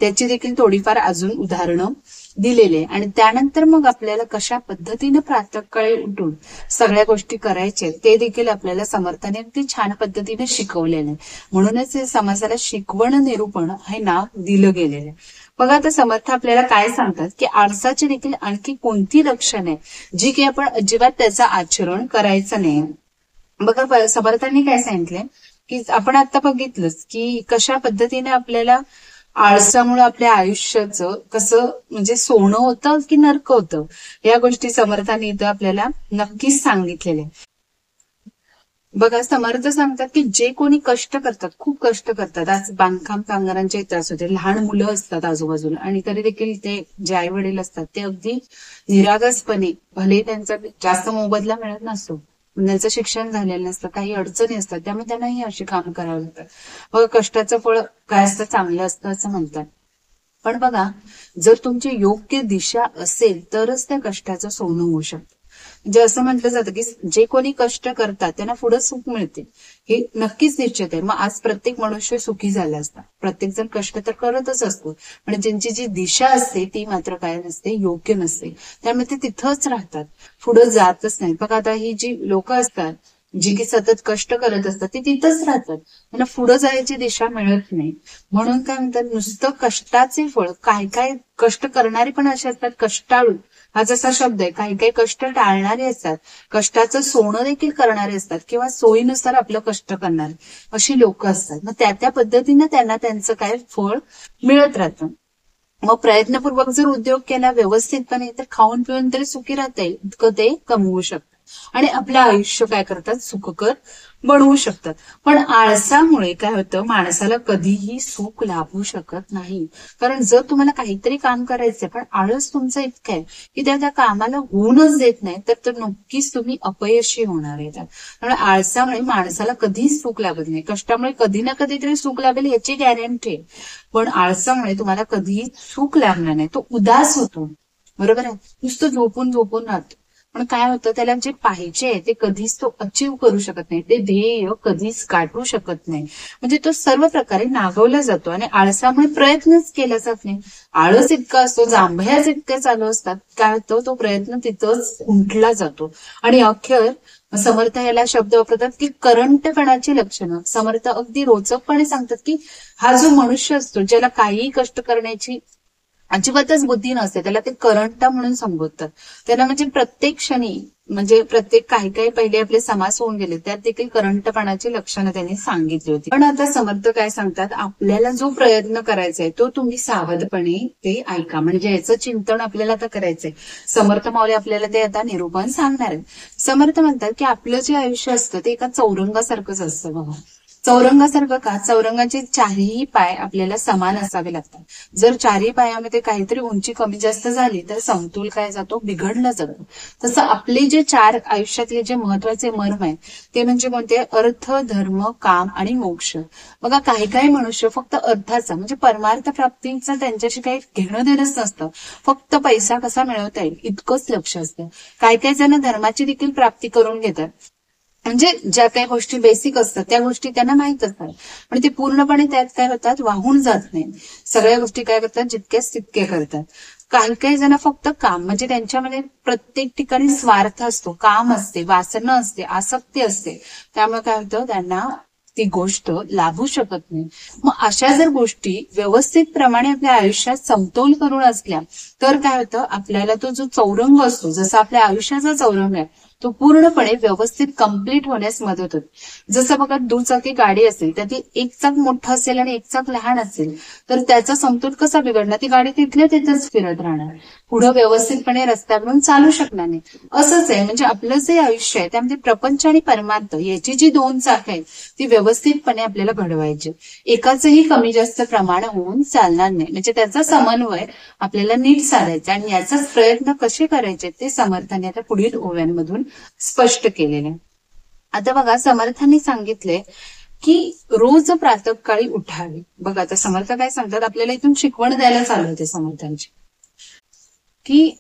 त्याची देखील थोडीफार अजून उदाहरणं दिलेले. आणि त्यानंतर मग आपल्याला कशा पद्धतीने प्रातःकाळी उठून सगळ्या गोष्टी करायच्या ते देखील आपल्याला समर्थाने अगदी छान पद्धतीने शिकवलेले. म्हणूनच समाजाला शिकवण निरूपण हे नाव दिलं गेलेलं आहे. बघा, आता समर्थ आपल्याला काय सांगतात की आळसाची देखील आणखी कोणती लक्षणं आहे जी की आपण अजिबात त्याचं आचरण करायचं नाही. बघा, समर्थांनी काय सांगितलंय की आपण आता बघितलंच की कशा पद्धतीने आपल्याला आळसामुळे आपल्या आयुष्याचं कसं म्हणजे सोनं होतं की नरक होतं, या गोष्टी समर्थांनी इथं आपल्याला नक्कीच सांगितलेल्या. बघा, समर्थ सांगतात की जे कोणी कष्ट करतात, खूप कष्ट करतात, आज बांधकाम कामगारांचे त्रास होते, लहान मुलं असतात आजूबाजूला, आणि तरी देखील ते जे आई वडील असतात ते अगदी निरागसपणे, भले त्यांचा जास्त मोबदला मिळत नसतो, त्यांचं शिक्षण झालेलं नसतं, काही अडचणी असतात, त्यामुळे त्यांनाही अशी काम करावी लागतात. बघा, कष्टाचं फळ काय असतं, चांगलं असतं असं म्हणतात. पण बघा, जर तुमची योग्य दिशा असेल तरच त्या कष्टाचं सोनं होऊ शकतं. म्हणजे असं म्हटलं जातं की जे कोणी कष्ट करतात त्यांना पुढे सुख मिळते, हे नक्कीच निश्चित आहे. मग आज प्रत्येक मनुष्य सुखी झाला असता, प्रत्येक जण कष्ट तर करतच असतो, पण ज्यांची जी दिशा असते ती मात्र काय नसते, योग्य नसते, त्यामुळे ते तिथंच राहतात, पुढे जातच नाही. बघा, आता ही जी लोक असतात जी की सतत कष्ट करत असतात ती तिथंच राहतात, त्यांना पुढे जायची दिशा मिळत नाही. म्हणून काय म्हणतात, नुसतं कष्टाचे फळ, काय काय कष्ट करणारे पण असे असतात, कष्टाळू हा जसा शब्द आहे, काही काही कष्ट टाळणारे असतात, कष्टाचं सोनं देखील करणारे असतात, किंवा सोयीनुसार आपलं कष्ट करणारे अशी लोक असतात. मग त्या पद्धतीने त्यांना त्यांचं काय फळ मिळत राहतं. मग प्रयत्नपूर्वक जर उद्योग केला व्यवस्थितपणे तर खाऊन पिऊन तरी सुखी राहता येईल, इतकं ते कमवू शकतात. आणि आपलं आयुष्य काय करतात, सुखकर बनवू शकतात. पण आळसामुळे काय होतं, माणसाला कधीही सुख लाभू शकत नाही. कारण जर तुम्हाला काहीतरी काम करायचंय पण आळस तुमचं इतकं आहे की त्या कामाला होऊनच देत नाही, तर नक्कीच तुम्ही अपयशी होणार आहे. त्यामुळे आळसामुळे माणसाला कधीच सुख लागत नाही. कष्टामुळे कधी ना कधीतरी सुख लागेल याची गॅरंटी आहे, पण आळसामुळे तुम्हाला कधीही सुख लागणार नाही. तो उदास होतो, बरोबर आहे. नुसतं झोपून झोपून राहतो. पण काय होतं, त्याला जे पाहिजे ते कधीच तो अचीव करू शकत नाही, ते ध्येय कधीच गाठू शकत नाही. म्हणजे तो सर्व प्रकारे नागवला जातो आणि आळसामुळे प्रयत्नच केला जात नाही. आळस इतका असतो, जांभयाच इतके चालू असतात, काय होतं, तो प्रयत्न तिथंच उंटला जातो. आणि अखेर समर्थ याला शब्द वापरतात की करंटपणाची लक्षणं. समर्थ अगदी रोचकपणे सांगतात की हा जो मनुष्य असतो, ज्याला काहीही कष्ट करण्याची अजिबातच बुद्धी नसते, त्याला ते करंटा म्हणून संबोधतात. त्याला म्हणजे प्रत्येक क्षणी, म्हणजे प्रत्येक काही काही पहिले आपले समास होऊन गेले, त्यात देखील करंटपणाची लक्षणं त्यांनी सांगितली होती. पण आता समर्थ काय सांगतात, आपल्याला जो प्रयत्न करायचा आहे तो तुम्ही सावधपणे ते ऐका. म्हणजे याचं चिंतन आपल्याला आता करायचंय. समर्थ माऊली आपल्याला ते आता निरूपण सांगणार आहे. समर्थ म्हणतात की आपलं जे आयुष्य असतं ते एका चौरंगासारखंच असतं बघा. चौरंगासारखं का, चौरंगाचे चारही पाय आपल्याला समान असावे लागतात. जर चारही पायामध्ये काहीतरी उंची कमी जास्त झाली तर समतोल काय जातो, बिघडला जातो. तसं आपले जे चार आयुष्यातले जे महत्वाचे मर्म आहे ते म्हणजे कोणते, अर्थ, धर्म, काम आणि मोक्ष. बघा काही काही मनुष्य फक्त अर्थाचा म्हणजे परमार्थ प्राप्तीचं त्यांच्याशी काही घेणं देणंच नसतं, फक्त पैसा कसा मिळवता येईल इतकंच लक्ष असतं. काही काही जण धर्माची देखील प्राप्ती करून घेतात, म्हणजे ज्या काही गोष्टी बेसिक असतात त्या गोष्टी त्यांना माहित असतात, पण ते पूर्णपणे त्यात काय होतात, वाहून जात नाही. सगळ्या गोष्टी काय करतात, जितक्याच तितके करतात. काही काही जण फक्त काम, म्हणजे त्यांच्यामध्ये प्रत्येक ठिकाणी स्वार्थ असतो, काम असते, वासना असते, आसक्ती असते, त्यामुळे काय होतं, त्यांना ती गोष्ट लाभू शकत नाही. मग अशा जर गोष्टी व्यवस्थित प्रमाणे आपल्या आयुष्यात समतोल करून असल्या तर काय होतं, आपल्याला तो जो चौरंग असतो, जसा आपल्या आयुष्याचा चौरंग आहे तो पूर्णपणे व्यवस्थित कंप्लीट होण्यास मदत होते. जसं बघा दुचाकी गाडी असेल, त्यातील एक चाक मोठं असेल आणि एक चाक लहान असेल तर त्याचा समतोल कसा बिघडणार, ती गाडी तिथल्या तिथेच फिरत राहणार, पुढे व्यवस्थितपणे रस्त्यावरून चालू शकणार नाही. असंच आहे, म्हणजे आपलं जे आयुष्य आहे त्यामध्ये प्रपंच आणि परमार्थ याची जी दोन चाक आहेत ती व्यवस्थितपणे आपल्याला घडवायची. एकाचंही कमी जास्त प्रमाण होऊन चालणार नाही, म्हणजे त्याचा समन्वय आपल्याला नीट साधायचा. आणि याचाच प्रयत्न कसे करायचे ते समर्थांनी आता पुढील ओव्यांमधून स्पष्ट केलेले. आता बघा समर्थांनी सांगितले की रोज प्रातःकाळी उठावे. बघा आता समर्थ काय सांगतात, आपल्याला इथून शिकवण द्यायला चालू होते समर्थांची, की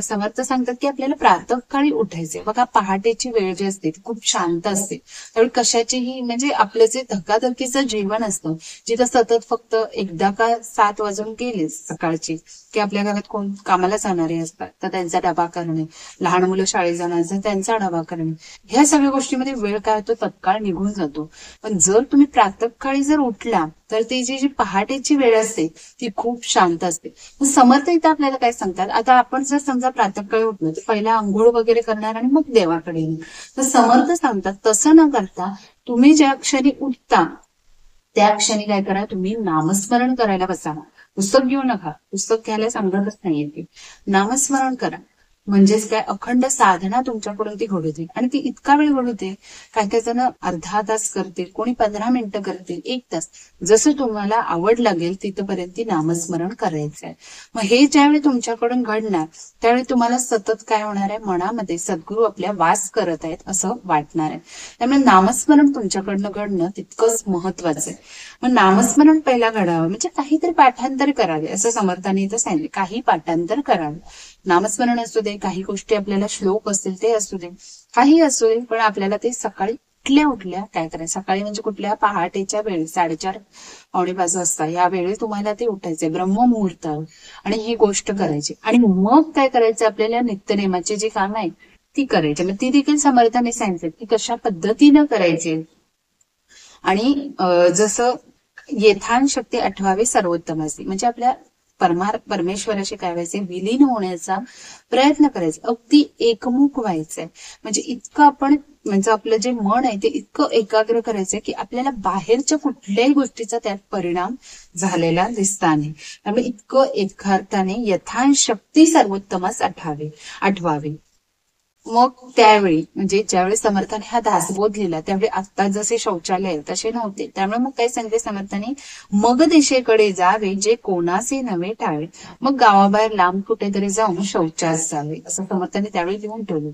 समर्थ सांगतात की आपल्याला प्रातःकाळी उठायचे. बघा पहाटेची वेळ जी असते ती खूप शांत असते, त्यावेळी कशाचीही म्हणजे आपलं जे धकाधकीचं जीवन असतं, जिथं सतत फक्त एकदा का 7 वाजून गेले सकाळची की आपल्या घरात कोण कामाला जाणारे असतात तर त्यांचा डबा करणे, लहान मुलं शाळेत जाणार तर त्यांचा डबा करणे, ह्या सगळ्या गोष्टीमध्ये वेळ काय होतो, तत्काळ निघून जातो. पण जर तुम्ही प्रातःकाळी जर उठला तर ती जी पहाटेची वेळ असते ती खूप शांत असते. समर्थ इथं आपल्याला काय सांगतात, आता आपण जर समजा प्रातःकाळी उठलो तर पहिला आंघोळ वगैरे करणार आणि मग देवाकडे येणार, तर समर्थ सांगतात तसं न करता तुम्ही ज्या क्षणी उठता त्या क्षणी काय करा, तुम्ही नामस्मरण करायला बसा. पुस्तक घेऊ नका, पुस्तक घ्यायला सांगतच नाहीये ते, नामस्मरण करा. म्हणजेच काय, अखंड साधना तुमच्याकडून ती घडू आणि ती इतका वेळ घडू दे. काही काही जण अर्धा तास करतील, कोणी 15 मिनिटं करतील, 1 तास, जसं तुम्हाला आवड लागेल तिथपर्यंत ती नामस्मरण करायचं आहे. मग हे ज्यावेळी तुमच्याकडून घडणार त्यावेळी तुम्हाला सतत काय होणार आहे, मनामध्ये सद्गुरू आपल्या वास करत आहेत असं वाटणार आहे. त्यामुळे नामस्मरण तुमच्याकडनं घडणं तितकंच महत्वाचं आहे. मग नामस्मरण पहिला घडावं म्हणजे काहीतरी पाठांतर करावे, असं समर्थांनी इथं सांगितले. काही पाठांतर करावे, नामस्मरण असू दे, काही गोष्टी आपल्याला श्लोक असतील ते असू दे, काही असू दे, पण आपल्याला ते सकाळी उठल्या उठल्या काय करायचं, सकाळी म्हणजे कुठल्या पहाटेच्या वेळी 4:30 पावणे 5 वाजता या वेळी तुम्हाला ते उठायचंय ब्रह्ममुहूर्त, आणि ही गोष्ट करायची. आणि मग काय करायचं, आपल्याला नित्यनेमाची जी कामं आहेत ती करायची. मग ती देखील समर्थांनी सांगितलं की कशा पद्धतीनं करायची. आणि जसं येथान शक्ती आठवावे सर्वोत्तमासी, म्हणजे आपल्या परमेश्वराशी काय व्हायचे, विलीन होण्याचा प्रयत्न करायचा, अगदी एकमुख व्हायचंय. म्हणजे इतकं आपण, म्हणजे आपलं जे मन आहे ते इतकं एकाग्र करायचंय की आपल्याला बाहेरच्या कुठल्याही गोष्टीचा त्यात परिणाम झालेला दिसता नाही. त्यामुळे इतकं एकार्थाने यथाशक्ती सर्वोत्तमास आठवावे. मग त्यावेळी म्हणजे ज्यावेळी समर्थाने हा दासबोध लिहिला त्यावेळी आता जसे शौचालय तसे नव्हते. त्यामुळे मग काय सांगते समर्थाने, मग दिशेकडे जावे जे कोणाचे नवे टाळे, मग गावाबाहेर लांब कुठेतरी जाऊन शौचास जावे, असं समर्थाने त्यावेळी लिहून ठेवलं.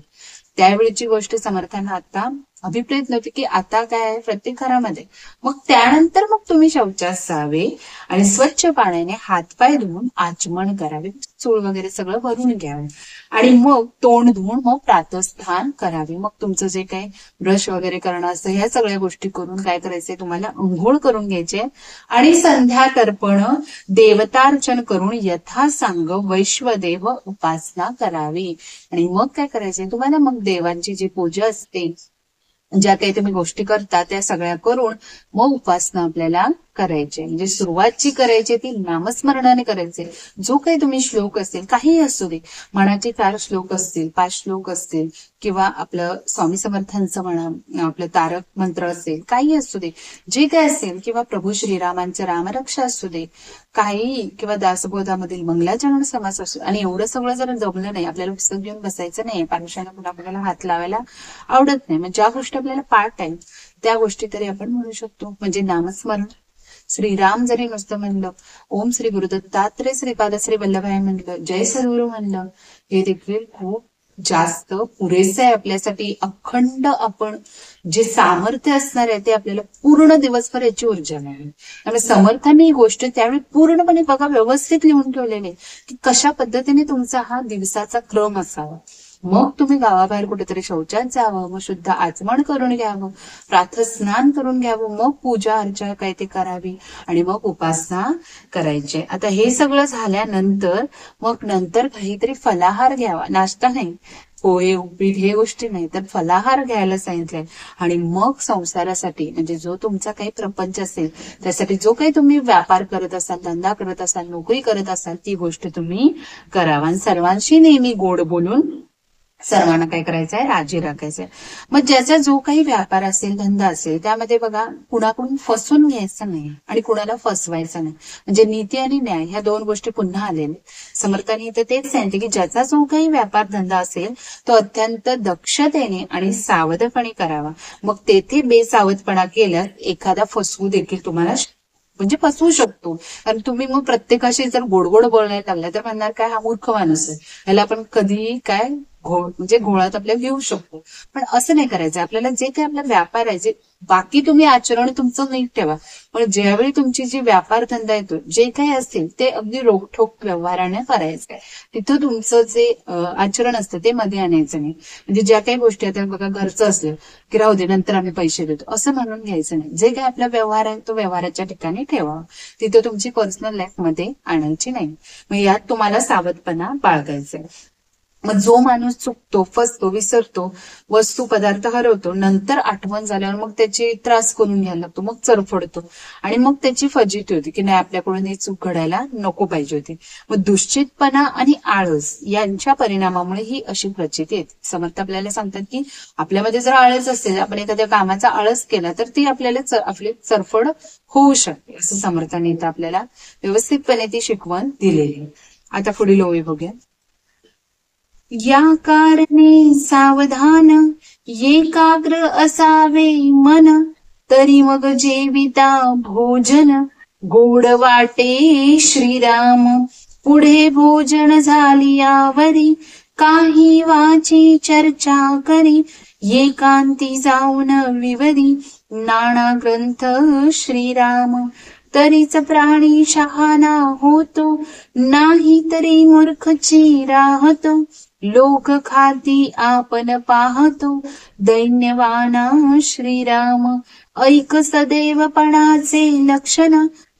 त्यावेळीची गोष्ट समर्थांना आता अभिप्रेत नव्हती की आता काय आहे प्रत्येक घरामध्ये. मग त्यानंतर मग तुम्ही शौचास जावे आणि स्वच्छ पाण्याने हातपाय धुवून आचमन करावे, चूळ वगैरे सगळं भरून घ्यावे आणि मग तोंड धुवून मग प्रातःस्थान करावे. मग तुमचं जे काही ब्रश वगैरे करणं असतं ह्या सगळ्या गोष्टी करून काय करायचंय तुम्हाला, अंघोळ करून घ्यायचे आणि संध्या तर्पण देवतार्चन करून यथासांग वैश्वदेव उपासना करावी. आणि मग काय करायचंय तुम्हाला, मग देवांची जी पूजा असते, ज्या काही तुम्ही गोष्टी करता त्या सगळ्या करून मग उपासना आपल्याला करायची. म्हणजे सुरुवात जी करायची ती नामस्मरणाने करायचे. जो काही तुम्ही श्लोक असेल, काही असू दे, मनाचे 4 श्लोक असतील, 5 श्लोक असतील, किंवा आपलं स्वामी समर्थांचं म्हणा, आपलं तारक मंत्र असेल, काही असू दे, जे काय असेल, किंवा प्रभू श्रीरामांचं रामरक्षा असू दे, काही, किंवा दासबोधामधील मंगलाचरण समास असू. आणि एवढं सगळं जर जमलं नाही, आपल्याला पुस्तक घेऊन बसायचं नाही, पारुष्याला पुन्हा आपल्याला हात लावायला आवडत नाही, मग ज्या गोष्टी आपल्याला पाठ आहेत त्या गोष्टी तरी आपण म्हणू शकतो. म्हणजे नामस्मरण, श्रीराम जरी नुसतं म्हणलं, ओम श्री गुरुदत्तात्रेय श्रीपाद श्री वल्लभाय म्हणलं, जय सद्गुरु म्हणलं, हे देखील खूप जास्त पुरेसे आहे आपल्यासाठी. अखंड आपण जे सामर्थ्य असणार आहे ते आपल्याला पूर्ण दिवसभर याची ऊर्जा मिळेल. आणि समर्थांनी ही गोष्ट त्यावेळी पूर्णपणे बघा व्यवस्थित लिहून ठेवलेली की कशा पद्धतीने तुमचा हा दिवसाचा क्रम असावा. मग तुम्ही गावाबाहेर कुठेतरी शौचात जावं, मग शुद्ध आचमन करून घ्यावं, प्रातः स्नान करून घ्यावं, मग पूजा अर्चा काय ते करावी आणि मग उपासना करायची. आता हे सगळं झाल्यानंतर मग नंतर काहीतरी फलाहार घ्यावा, नाश्ता नाही, पोहे उपीट हे गोष्टी नाही, तर फलाहार घ्यायला सांगितलंय. आणि मग संसारासाठी म्हणजे जो तुमचा काही प्रपंच असेल, त्यासाठी जो काही तुम्ही व्यापार करत असाल, धंदा करत असाल, नोकरी करत असाल, ती गोष्ट तुम्ही करावा. आणि सर्वांशी नेहमी गोड बोलून सर्वांना काय करायचंय, राजी राखायचंय. मग ज्याचा जो काही व्यापार असेल, धंदा असेल, त्यामध्ये बघा कुणाकडून फसून घ्यायचं नाही आणि कुणाला फसवायचं नाही. म्हणजे नीती आणि न्याय ह्या 2 गोष्टी पुन्हा आलेल्या. समर्थांनी इथं तेच सांगितले की ज्याचा जो काही व्यापार धंदा असेल तो अत्यंत दक्षतेने आणि सावधपणे करावा. मग तेथे बेसावधपणा केल्यास एखादा फसवू देखील तुम्हाला म्हणजे फसवू शकतो. कारण तुम्ही मग प्रत्येकाशी जर गोडगोड बोलायला लागला तर म्हणणार काय, हा मूर्ख माणूस आहे, ह्याला आपण कधी काय म्हणजे घोळात आपल्याला घेऊ शकतो. पण असं नाही करायचं. आपल्याला जे काही आपला व्यापार आहे, जे बाकी तुम्ही आचरण तुमचं नीट ठेवा, पण ज्यावेळी तुमची जी व्यापार धंदा येतो, जे काही असतील ते अगदी रोखठोक व्यवहाराने करायचं. तिथं तुमचं जे आचरण असतं ते मध्ये आणायचं नाही. म्हणजे ज्या काही गोष्टी आता बघा घरचं असलं की राहू दे नंतर आम्ही पैसे देतो असं म्हणून घ्यायचं नाही. जे काही आपला व्यवहार आहे तो व्यवहाराच्या ठिकाणी ठेवा, तिथं तुमची पर्सनल लाईफ मध्ये आणायची नाही. मग यात तुम्हाला सावधपणा बाळगायचा आहे. मग जो माणूस चुकतो, फसतो, विसरतो, वस्तू पदार्थ हरवतो, नंतर आठवण झाल्यावर मग त्याची त्रास करून घ्यायला लागतो, मग चरफडतो आणि मग त्याची फजिती होती की नाही आपल्याकडून ही चूक घडायला नको पाहिजे होती. मग दुश्चितपणा आणि आळस यांच्या परिणामामुळे ही अशी प्रचिती येते. समर्थ आपल्याला सांगतात की आपल्यामध्ये जर आळस असेल, आपण एखाद्या कामाचा आळस केला तर ती आपल्याला आपली चरफड होऊ शकते, असं समर्थांनी इथं आपल्याला व्यवस्थितपणे ती शिकवण दिलेली. आता पुढील ओळी बघूया. या कारणे सावधान एकाग्र असावे मन, तरी मग जेविता भोजन गोड वाटे श्रीराम. पुढे भोजन झालियावरी काही वाची चर्चा करी, एकांती जाऊन विवरी नाना ग्रंथ श्रीराम. तरीच प्राणी शहाणा होतो, नाही तरी मूर्खची राहतो. लोक खाती आपण पाहतो, दैन्यवाना श्रीराम. ऐक सदैवपणाचे लक्षण,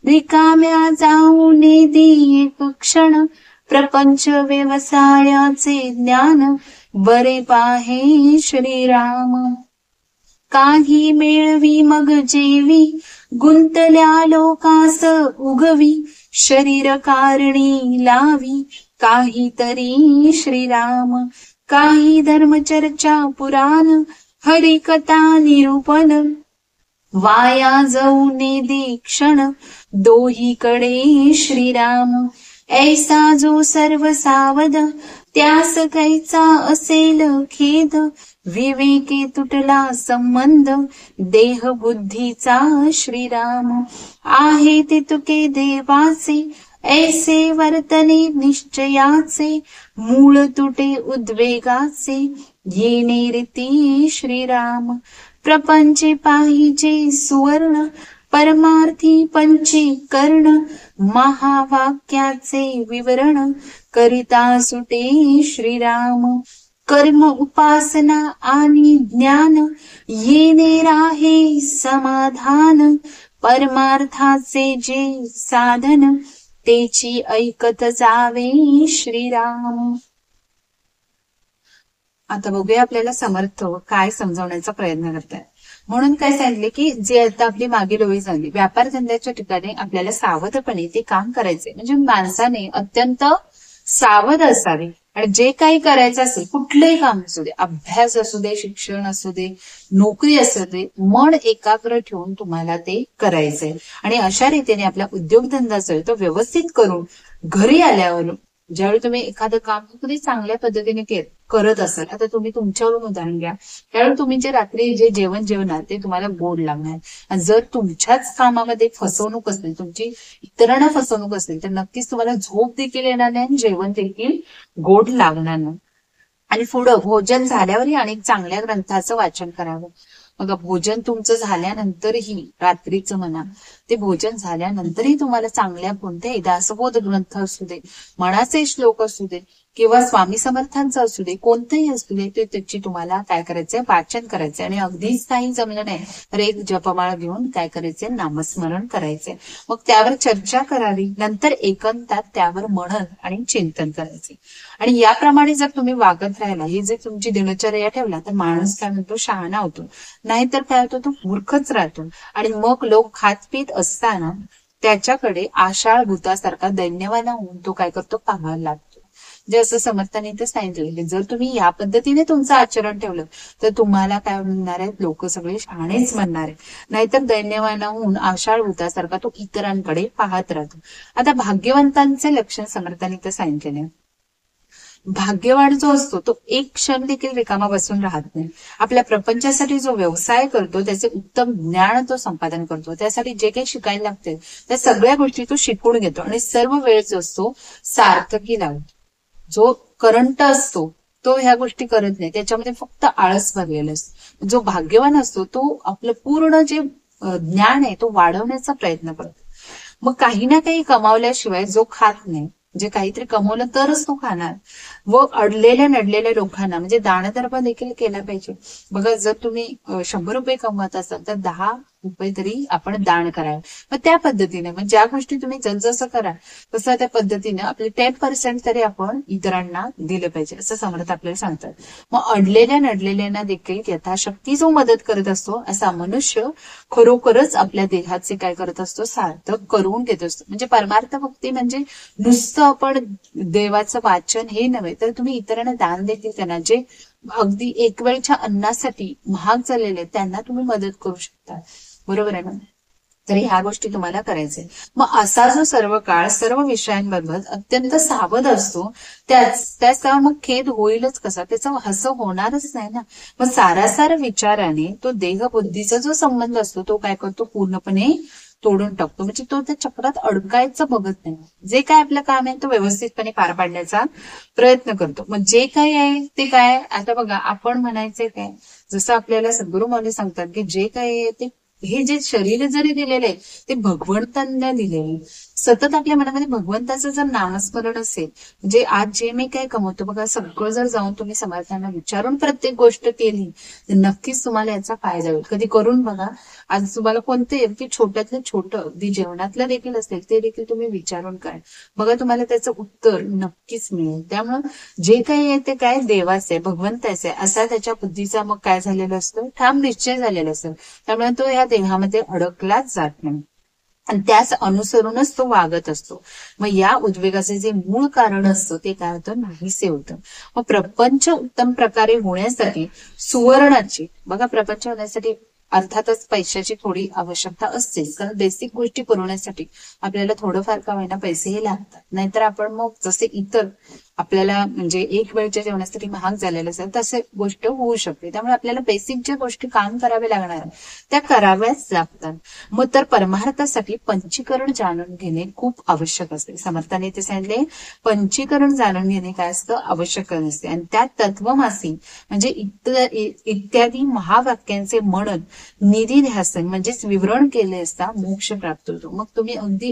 रिकाम्या जाऊ नेदी एक क्षण. प्रपंच व्यवसायाचे ज्ञान, बरे पाहे श्रीराम. काही मेळवी मग जेवी, गुंतल्या लोकास उगवी. शरीर कारणी लावी, काहीतरी श्रीराम. काही धर्मचर्चा पुराण, हरिकथा निरूपण. वाया जाऊ नेदी क्षण, दोहीकडे श्रीराम. ऐसा जो सर्व सावध, त्यास कैचा असेल खेद. विवेके तुटला संबंध, देह बुद्धीचा श्रीराम. आहे ते तुके देवाचे, ऐसे वर्तने निश्चयाचे. मूळ तुटे उद्वेगाचे, येणे रीती श्रीराम. प्रपंचे पाहिजे सुवर्ण, परमार्थी पंचीकरण. महावाक्याचे विवरण, करिता सुटे श्रीराम. कर्म उपासना आणि ज्ञान, येणे राहे समाधान. परमार्थाचे जे साधन, तेची ऐकत जावे श्रीराम. आता बघूया आपल्याला समर्थ काय समजावण्याचा प्रयत्न करतात. म्हणून काय सांगितले की जे आता आपली मागील ओळी झाली, व्यापार धंद्याच्या ठिकाणी आपल्याला सावधपणे ते काम करायचे. म्हणजे माणसाने अत्यंत सावध असावे आणि जे काही करायचं असेल, कुठलंही काम असू दे, अभ्यास असू दे, शिक्षण असू दे, नोकरी असू दे, मन एकाग्र ठेवून तुम्हाला ते करायचंय. आणि अशा रीतीने आपला उद्योगधंदा जो आहे तो व्यवस्थित करून घरी आल्यावर ज्यावेळी तुम्ही एखादं काम कधी चांगल्या पद्धतीने करत असाल, आता तुम्ही तुमच्यावरून उदाहरण घ्या, त्यावेळी तुम्ही जे रात्री जे जेवण जेवणार ते तुम्हाला गोड लागणार. आणि जर तुमच्याच कामामध्ये फसवणूक असेल, तुमची इतरांना फसवणूक असेल, तर नक्कीच तुम्हाला झोप देखील येणार नाही आणि जेवण देखील गोड लागणार नाही. आणि पुढं भोजन झाल्यावरही अनेक चांगल्या ग्रंथाचं वाचन करावं. बघा, भोजन तुमचं झाल्यानंतरही, रात्रीचं म्हणा, ते भोजन झाल्यानंतरही तुम्हाला चांगल्या कोणत्याही दासबोध ग्रंथ असू दे, मनाचे श्लोक असू दे किंवा स्वामी समर्थांचं असू दे, कोणतंही असू दे, ते त्याची तुम्हाला काय करायचंय, वाचन करायचंय. आणि अगदीच काही जमलं नाही तर एक जपमाळ घेऊन काय करायचंय, नामस्मरण करायचंय. मग त्यावर चर्चा करावी, नंतर एकांतात त्यावर मनन आणि चिंतन करायचे. आणि याप्रमाणे जर तुम्ही वागत राहिला, ही जर तुमची दिनचर्या ठेवला, तर माणूस काय म्हणतो, शहाणा होतो. नाहीतर काय होतो, तो मूर्खच राहतो. आणि मग लोक खात पीत असताना त्याच्याकडे आषाढ भूतासारखा दैन्यवाना होऊन तो काय करतो, पाहायला लागतो. जे असं समर्थाने इथे सांगितलेले, जर तुम्ही या पद्धतीने तुमचं आचरण ठेवलं तर तुम्हाला काय म्हणणार आहेत, लोक सगळे शहाणेच म्हणणार आहे. नाहीतर दैन्यवाना होऊन आषाढ भूतासारखा तो इतरांकडे पाहत राहतो. आता भाग्यवंतांचे लक्षण समर्थाने इथे सांगितलेले. भाग्यवान जो असतो तो एक क्षण देखील रिकामा बसून राहत नाही. आपल्या प्रपंचासाठी जो व्यवसाय करतो त्याचे उत्तम ज्ञान तो संपादन करतो. त्यासाठी जे काही शिकायला लागते त्या सगळ्या गोष्टी तो शिकून घेतो आणि सर्व वेळ जो असतो सार्थकी लावतो. जो करंट असतो तो ह्या गोष्टी करत नाही, त्याच्यामध्ये फक्त आळस भरलेला असतो. जो भाग्यवान असतो तो आपलं पूर्ण जे ज्ञान आहे तो वाढवण्याचा प्रयत्न करतो. मग काही ना काही कमावल्याशिवाय जो खात नाही, जे काहीतरी कमवलं तरच तो खाणार. व अडलेल्या नडलेल्या लोकांना म्हणजे दानधर्म देखील केला पाहिजे. बघा, जर तुम्ही 100 रुपये कमवत असाल तर 10 रुपये तरी आपण दान करावे. मग त्या पद्धतीने मग ज्या गोष्टी तुम्ही जसं कराल तसं त्या पद्धतीने आपले 10% तरी आपण इतरांना दिलं पाहिजे, असं समर्थ आपल्याला सांगतात. मग अडलेल्या नडलेल्यांना देखील यथाशक्ती जो मदत करत असतो असा मनुष्य खरोखरच आपल्या देहाचे काय करत असतो, सार्थक करून घेत असतो. म्हणजे परमार्थ भक्ती म्हणजे नुसतं आपण देवाचं वाचन हे नव्हे, तर तुम्ही इतरांना दान देखील त्यांना जे अगदी एक वेळच्या अन्नासाठी महाग झालेले त्यांना तुम्ही मदत करू शकता. बरोबर आहे ना? तर ह्या गोष्टी तुम्हाला करायचे. मग असा जो सर्व काळ सर्व विषयांबाबत अत्यंत सावध असतो त्याचा मग खेद होईलच कसा, त्याचा हसं होणारच नाही ना. मग सारासार विचाराने तो देह बुद्धीचा जो संबंध असतो तो काय करतो, पूर्णपणे तोडून टाकतो. म्हणजे तो त्या चक्रात अडकायचं बघत नाही. जे काय आपलं काम आहे तो व्यवस्थितपणे पार पाडण्याचा प्रयत्न करतो. मग जे काही आहे ते काय, आता बघा आपण म्हणायचंय काय, जसं आपल्याला सद्गुरु माऊली सांगतात की जे काही आहे ते, हे जे शरीर जरी दिलेले आहे ते भगवंतांना दिलेले. सतत आपल्या मनामध्ये भगवंताचं जर नामस्मरण असेल, म्हणजे आज जे मी काय कमवतो बघा, सगळं जर जाऊन तुम्ही समर्थांना विचारून प्रत्येक गोष्ट केली तर नक्कीच तुम्हाला याचा फायदा होईल. कधी करून बघा. आज तुम्हाला कोणते अगदी छोट्यातलं छोटं, अगदी जेवणातलं देखील असेल ते देखील तुम्ही विचारून काय बघा, तुम्हाला त्याचं उत्तर नक्कीच मिळेल. त्यामुळं जे काही आहे ते काय देवाचं आहे, भगवंताचं आहे असा त्याच्या बुद्धीचा मग काय झालेला असतो, ठाम निश्चय झालेला असतो. त्यामुळे तो ह्या देहामध्ये अडकलाच जात नाही आणि त्याच अनुसरूनच तो वागत असतो. मग या उद्वेगाचे जे मूळ कारण असतं ते काय होतं, नाहीसे होतं. मग प्रपंच उत्तम प्रकारे होण्यासाठी सुवर्णाची, बघा प्रपंच होण्यासाठी अर्थातच पैशाची थोडी आवश्यकता असतेच, कारण बेसिक गोष्टी पुरवण्यासाठी आपल्याला थोडंफार का होईना पैसेही लागतात. नाहीतर आपण मग जसे इतर आपल्याला म्हणजे एक वेळच्या जेवणासाठी महाग झालेलं असेल तसे गोष्ट होऊ शकते. त्यामुळे आपल्याला बेसिक ज्या गोष्टी काम करावे लागणार त्या कराव्याच लागतात. मग तर परमार्थासाठी पंचीकरण जाणून घेणे खूप आवश्यक असते. समर्थाने ते सांगितले पंचीकरण जाणून घेणे काय असतं, आवश्यक असते. आणि त्यात तत्वमासी म्हणजे इत्यादी महावाक्यांचे मनन निधी ध्यासन म्हणजेच विवरण केले असता मोक्ष प्राप्त होतो. मग तुम्ही अगदी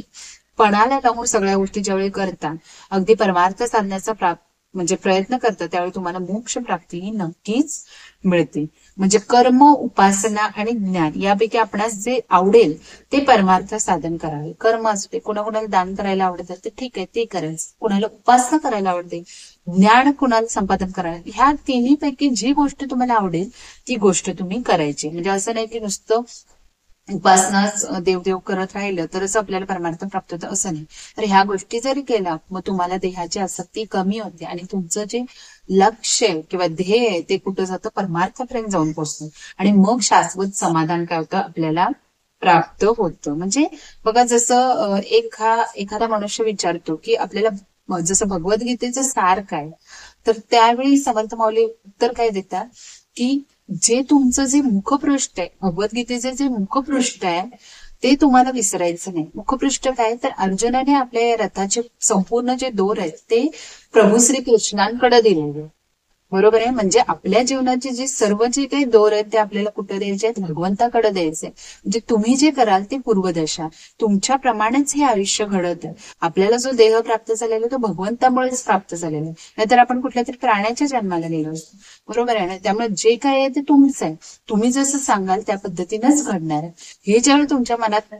पणाला लावून सगळ्या गोष्टी ज्यावेळी करता, अगदी परमार्थ साधण्याचा म्हणजे प्रयत्न करता, त्यावेळी तुम्हाला मोक्ष प्राप्ती ही नक्कीच मिळते. म्हणजे कर्म, उपासना आणि ज्ञान यापैकी आपणास जे आवडेल ते परमार्थ साधन करावे. कर्म असते, कोणाकोणाला दान करायला आवडतं ते ठीक आहे, ते करायचं. कोणाला उपासना करायला आवडते, ज्ञान कुणाला संपादन करायला, ह्या तिन्ही पैकी जी गोष्ट तुम्हाला आवडेल ती गोष्ट तुम्ही करायची. म्हणजे असं नाही की नुसतं उपासनाच देवदेव करत राहिलं तरच आपल्याला परमार्थ प्राप्त होतं असं नाही. तर ह्या गोष्टी जरी केल्या मग तुम्हाला देहाची आसक्ती कमी होते आणि तुमचं जे लक्ष्य किंवा ध्येय आहे ते कुठं जातं, परमार्थापर्यंत जाऊन पोहोचतं आणि मग शाश्वत समाधान काय होतं आपल्याला प्राप्त होतं. म्हणजे बघा जसं एखादा मनुष्य विचारतो की आपल्याला जसं भगवद्गीतेचं सार काय, तर त्यावेळी समर्थ माऊली उत्तर काय देतात की जे तुमचं जे मुखपृष्ठ आहे, भगवद्गीतेचे जे मुखपृष्ठ आहे ते तुम्हाला विसरायचं नाही. मुखपृष्ठ काय, तर अर्जुनाने आपल्या रथाचे संपूर्ण जे दोर आहेत ते प्रभू श्री कृष्णांकडे दिलेले, बरोबर आहे. म्हणजे आपल्या जीवनाचे जे सर्व जे काही दोर आहेत ते आपल्याला कुठे द्यायचे आहेत, भगवंताकडे द्यायचे. म्हणजे तुम्ही जे कराल ते पूर्वदशा, तुमच्याप्रमाणेच हे आयुष्य घडत आहे. आपल्याला जो देह प्राप्त झालेला तो भगवंतामुळेच प्राप्त झालेला आहे, नाहीतर आपण कुठल्या तरी प्राण्याच्या जन्माला गेलो असतो, बरोबर आहे ना. त्यामुळे जे काय आहे ते तुमचं आहे, तुम्ही जसं सांगाल त्या पद्धतीनेच घडणार आहे. हे ज्यावेळी तुमच्या मनात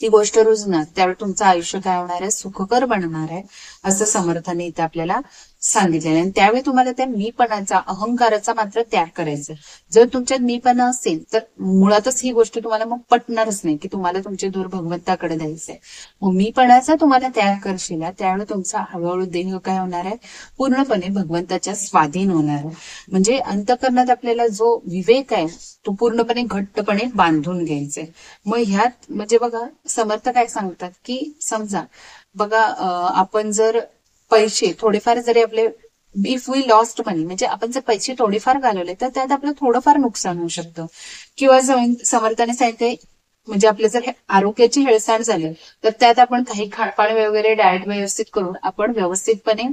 ती गोष्ट रुजणार त्यावेळी तुमचं आयुष्य काय होणार आहे, सुखकर बनणार आहे, असं समर्थाने इथे आपल्याला सांगितलेलं आहे. आणि त्यावेळी तुम्हाला त्या मीपणाचा, अहंकाराचा मात्र त्याग करायचा. जर तुमच्यात मीपणा असेल तर मुळातच ही गोष्ट तुम्हाला मग पटणारच नाही की तुम्हाला तुमचे दूर भगवंताकडे द्यायचंय. मग मीपणाचा तुम्हाला त्याग करशील त्यावेळी तुमचा हळूहळू देह काय होणार आहे, पूर्णपणे भगवंताच्या स्वाधीन होणार आहे. म्हणजे अंतःकरणात आपल्याला जो विवेक आहे तो पूर्णपणे घट्टपणे बांधून घ्यायचा आहे. मग ह्यात म्हणजे बघा समर्थ काय सांगतात की समजा बघा आपण जर पैसे थोडेफार जरी आपले, इफ वी लॉस्ट मनी म्हणजे आपण जर पैसे थोडेफार घालवले तर त्यात आपलं थोडंफार नुकसान होऊ शकतं. किंवा समर्थाने सांगितले म्हणजे आपले जर आरोग्याची हेळसांड झाली तर त्यात आपण काही खाणपान वगैरे डाएट व्यवस्थित करून आपण व्यवस्थितपणे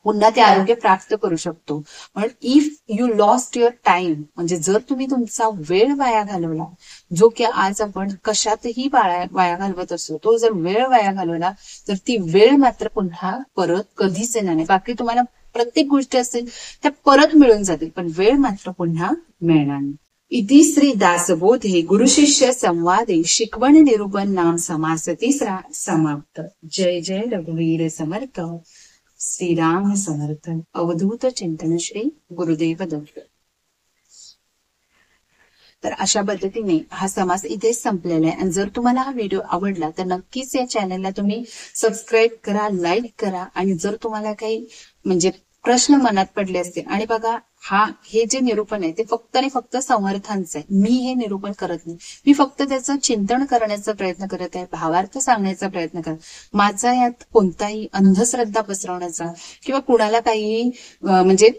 पुन्हा ते आरोग्य प्राप्त करू शकतो. पण if you lost your time म्हणजे जर तुम्ही तुमचा वेळ वाया घालवला, जो की आज आपण कशातही वाया घालवत असतो, तो जर वेळ वाया घालवला तर ती वेळ मात्र पुन्हा परत कधीच येणार नाही. बाकी तुम्हाला प्रत्येक गोष्टी असतील त्या परत मिळून जातील, पण वेळ मात्र पुन्हा मिळणार नाही. इति श्री दासबोधे गुरुशिष्य संवादे शिकवण निरूपण नाम समास तिसरा समाप्त. जय जय रघुवीर समर्थ. श्रीराम समर्थ. अवधूत चिंतन श्री गुरुदेव दत्त. तर अशा पद्धतीने हा समास इथेच संपलेला आहे. आणि जर तुम्हाला हा व्हिडिओ आवडला तर नक्कीच या चॅनलला तुम्ही सबस्क्राईब करा, लाईक करा. आणि जर तुम्हाला काही म्हणजे प्रश्न मनात पडले असतील, आणि बघा हे जे निरूपण आहे ते फक्त आणि फक्त समर्थांचं आहे, मी हे निरूपण करत नाही, मी फक्त त्याचं चिंतन करण्याचा प्रयत्न करत आहे, भावार्थ सांगण्याचा प्रयत्न करत. माझा यात कोणताही अंधश्रद्धा पसरवण्याचा किंवा कुणाला काही म्हणजे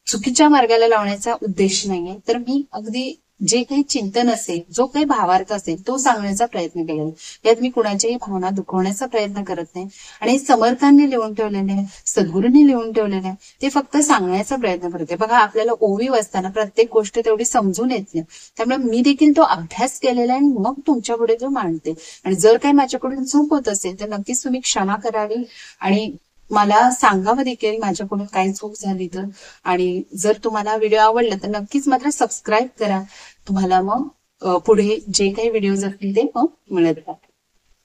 चुकीच्या मार्गाला लावण्याचा उद्देश नाहीये. तर मी अगदी जे काही चिंतन असेल, जो काही भावार्थ असेल तो सांगण्याचा प्रयत्न केलेला. यात मी कुणाच्याही भावना दुखवण्याचा प्रयत्न करत नाही. आणि समर्थांनी लिहून ठेवलेले आहे, सद्गुरूंनी लिहून ठेवलेले आहे, ते फक्त सांगण्याचा प्रयत्न करते. बघा आपल्याला ओवी असताना प्रत्येक गोष्ट तेवढी समजून येत नाही, त्यामुळे मी देखील तो अभ्यास केलेला आहे आणि मग तुमच्या पुढे तो मांडते. आणि जर काही माझ्याकडून चूक होत असेल तर नक्कीच तुम्ही क्षमा करावी आणि मला सांगावं देखील माझ्याकडून काही चूक झाली तर. आणि जर तुम्हाला व्हिडिओ आवडला तर नक्कीच मात्र सबस्क्राईब करा. तुम्हाला मग पुढे जे काही व्हिडिओज असतील ते मग मिळत राहतील.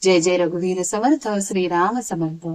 जय जय रघुवीर समर्थ. श्रीराम समर्थ.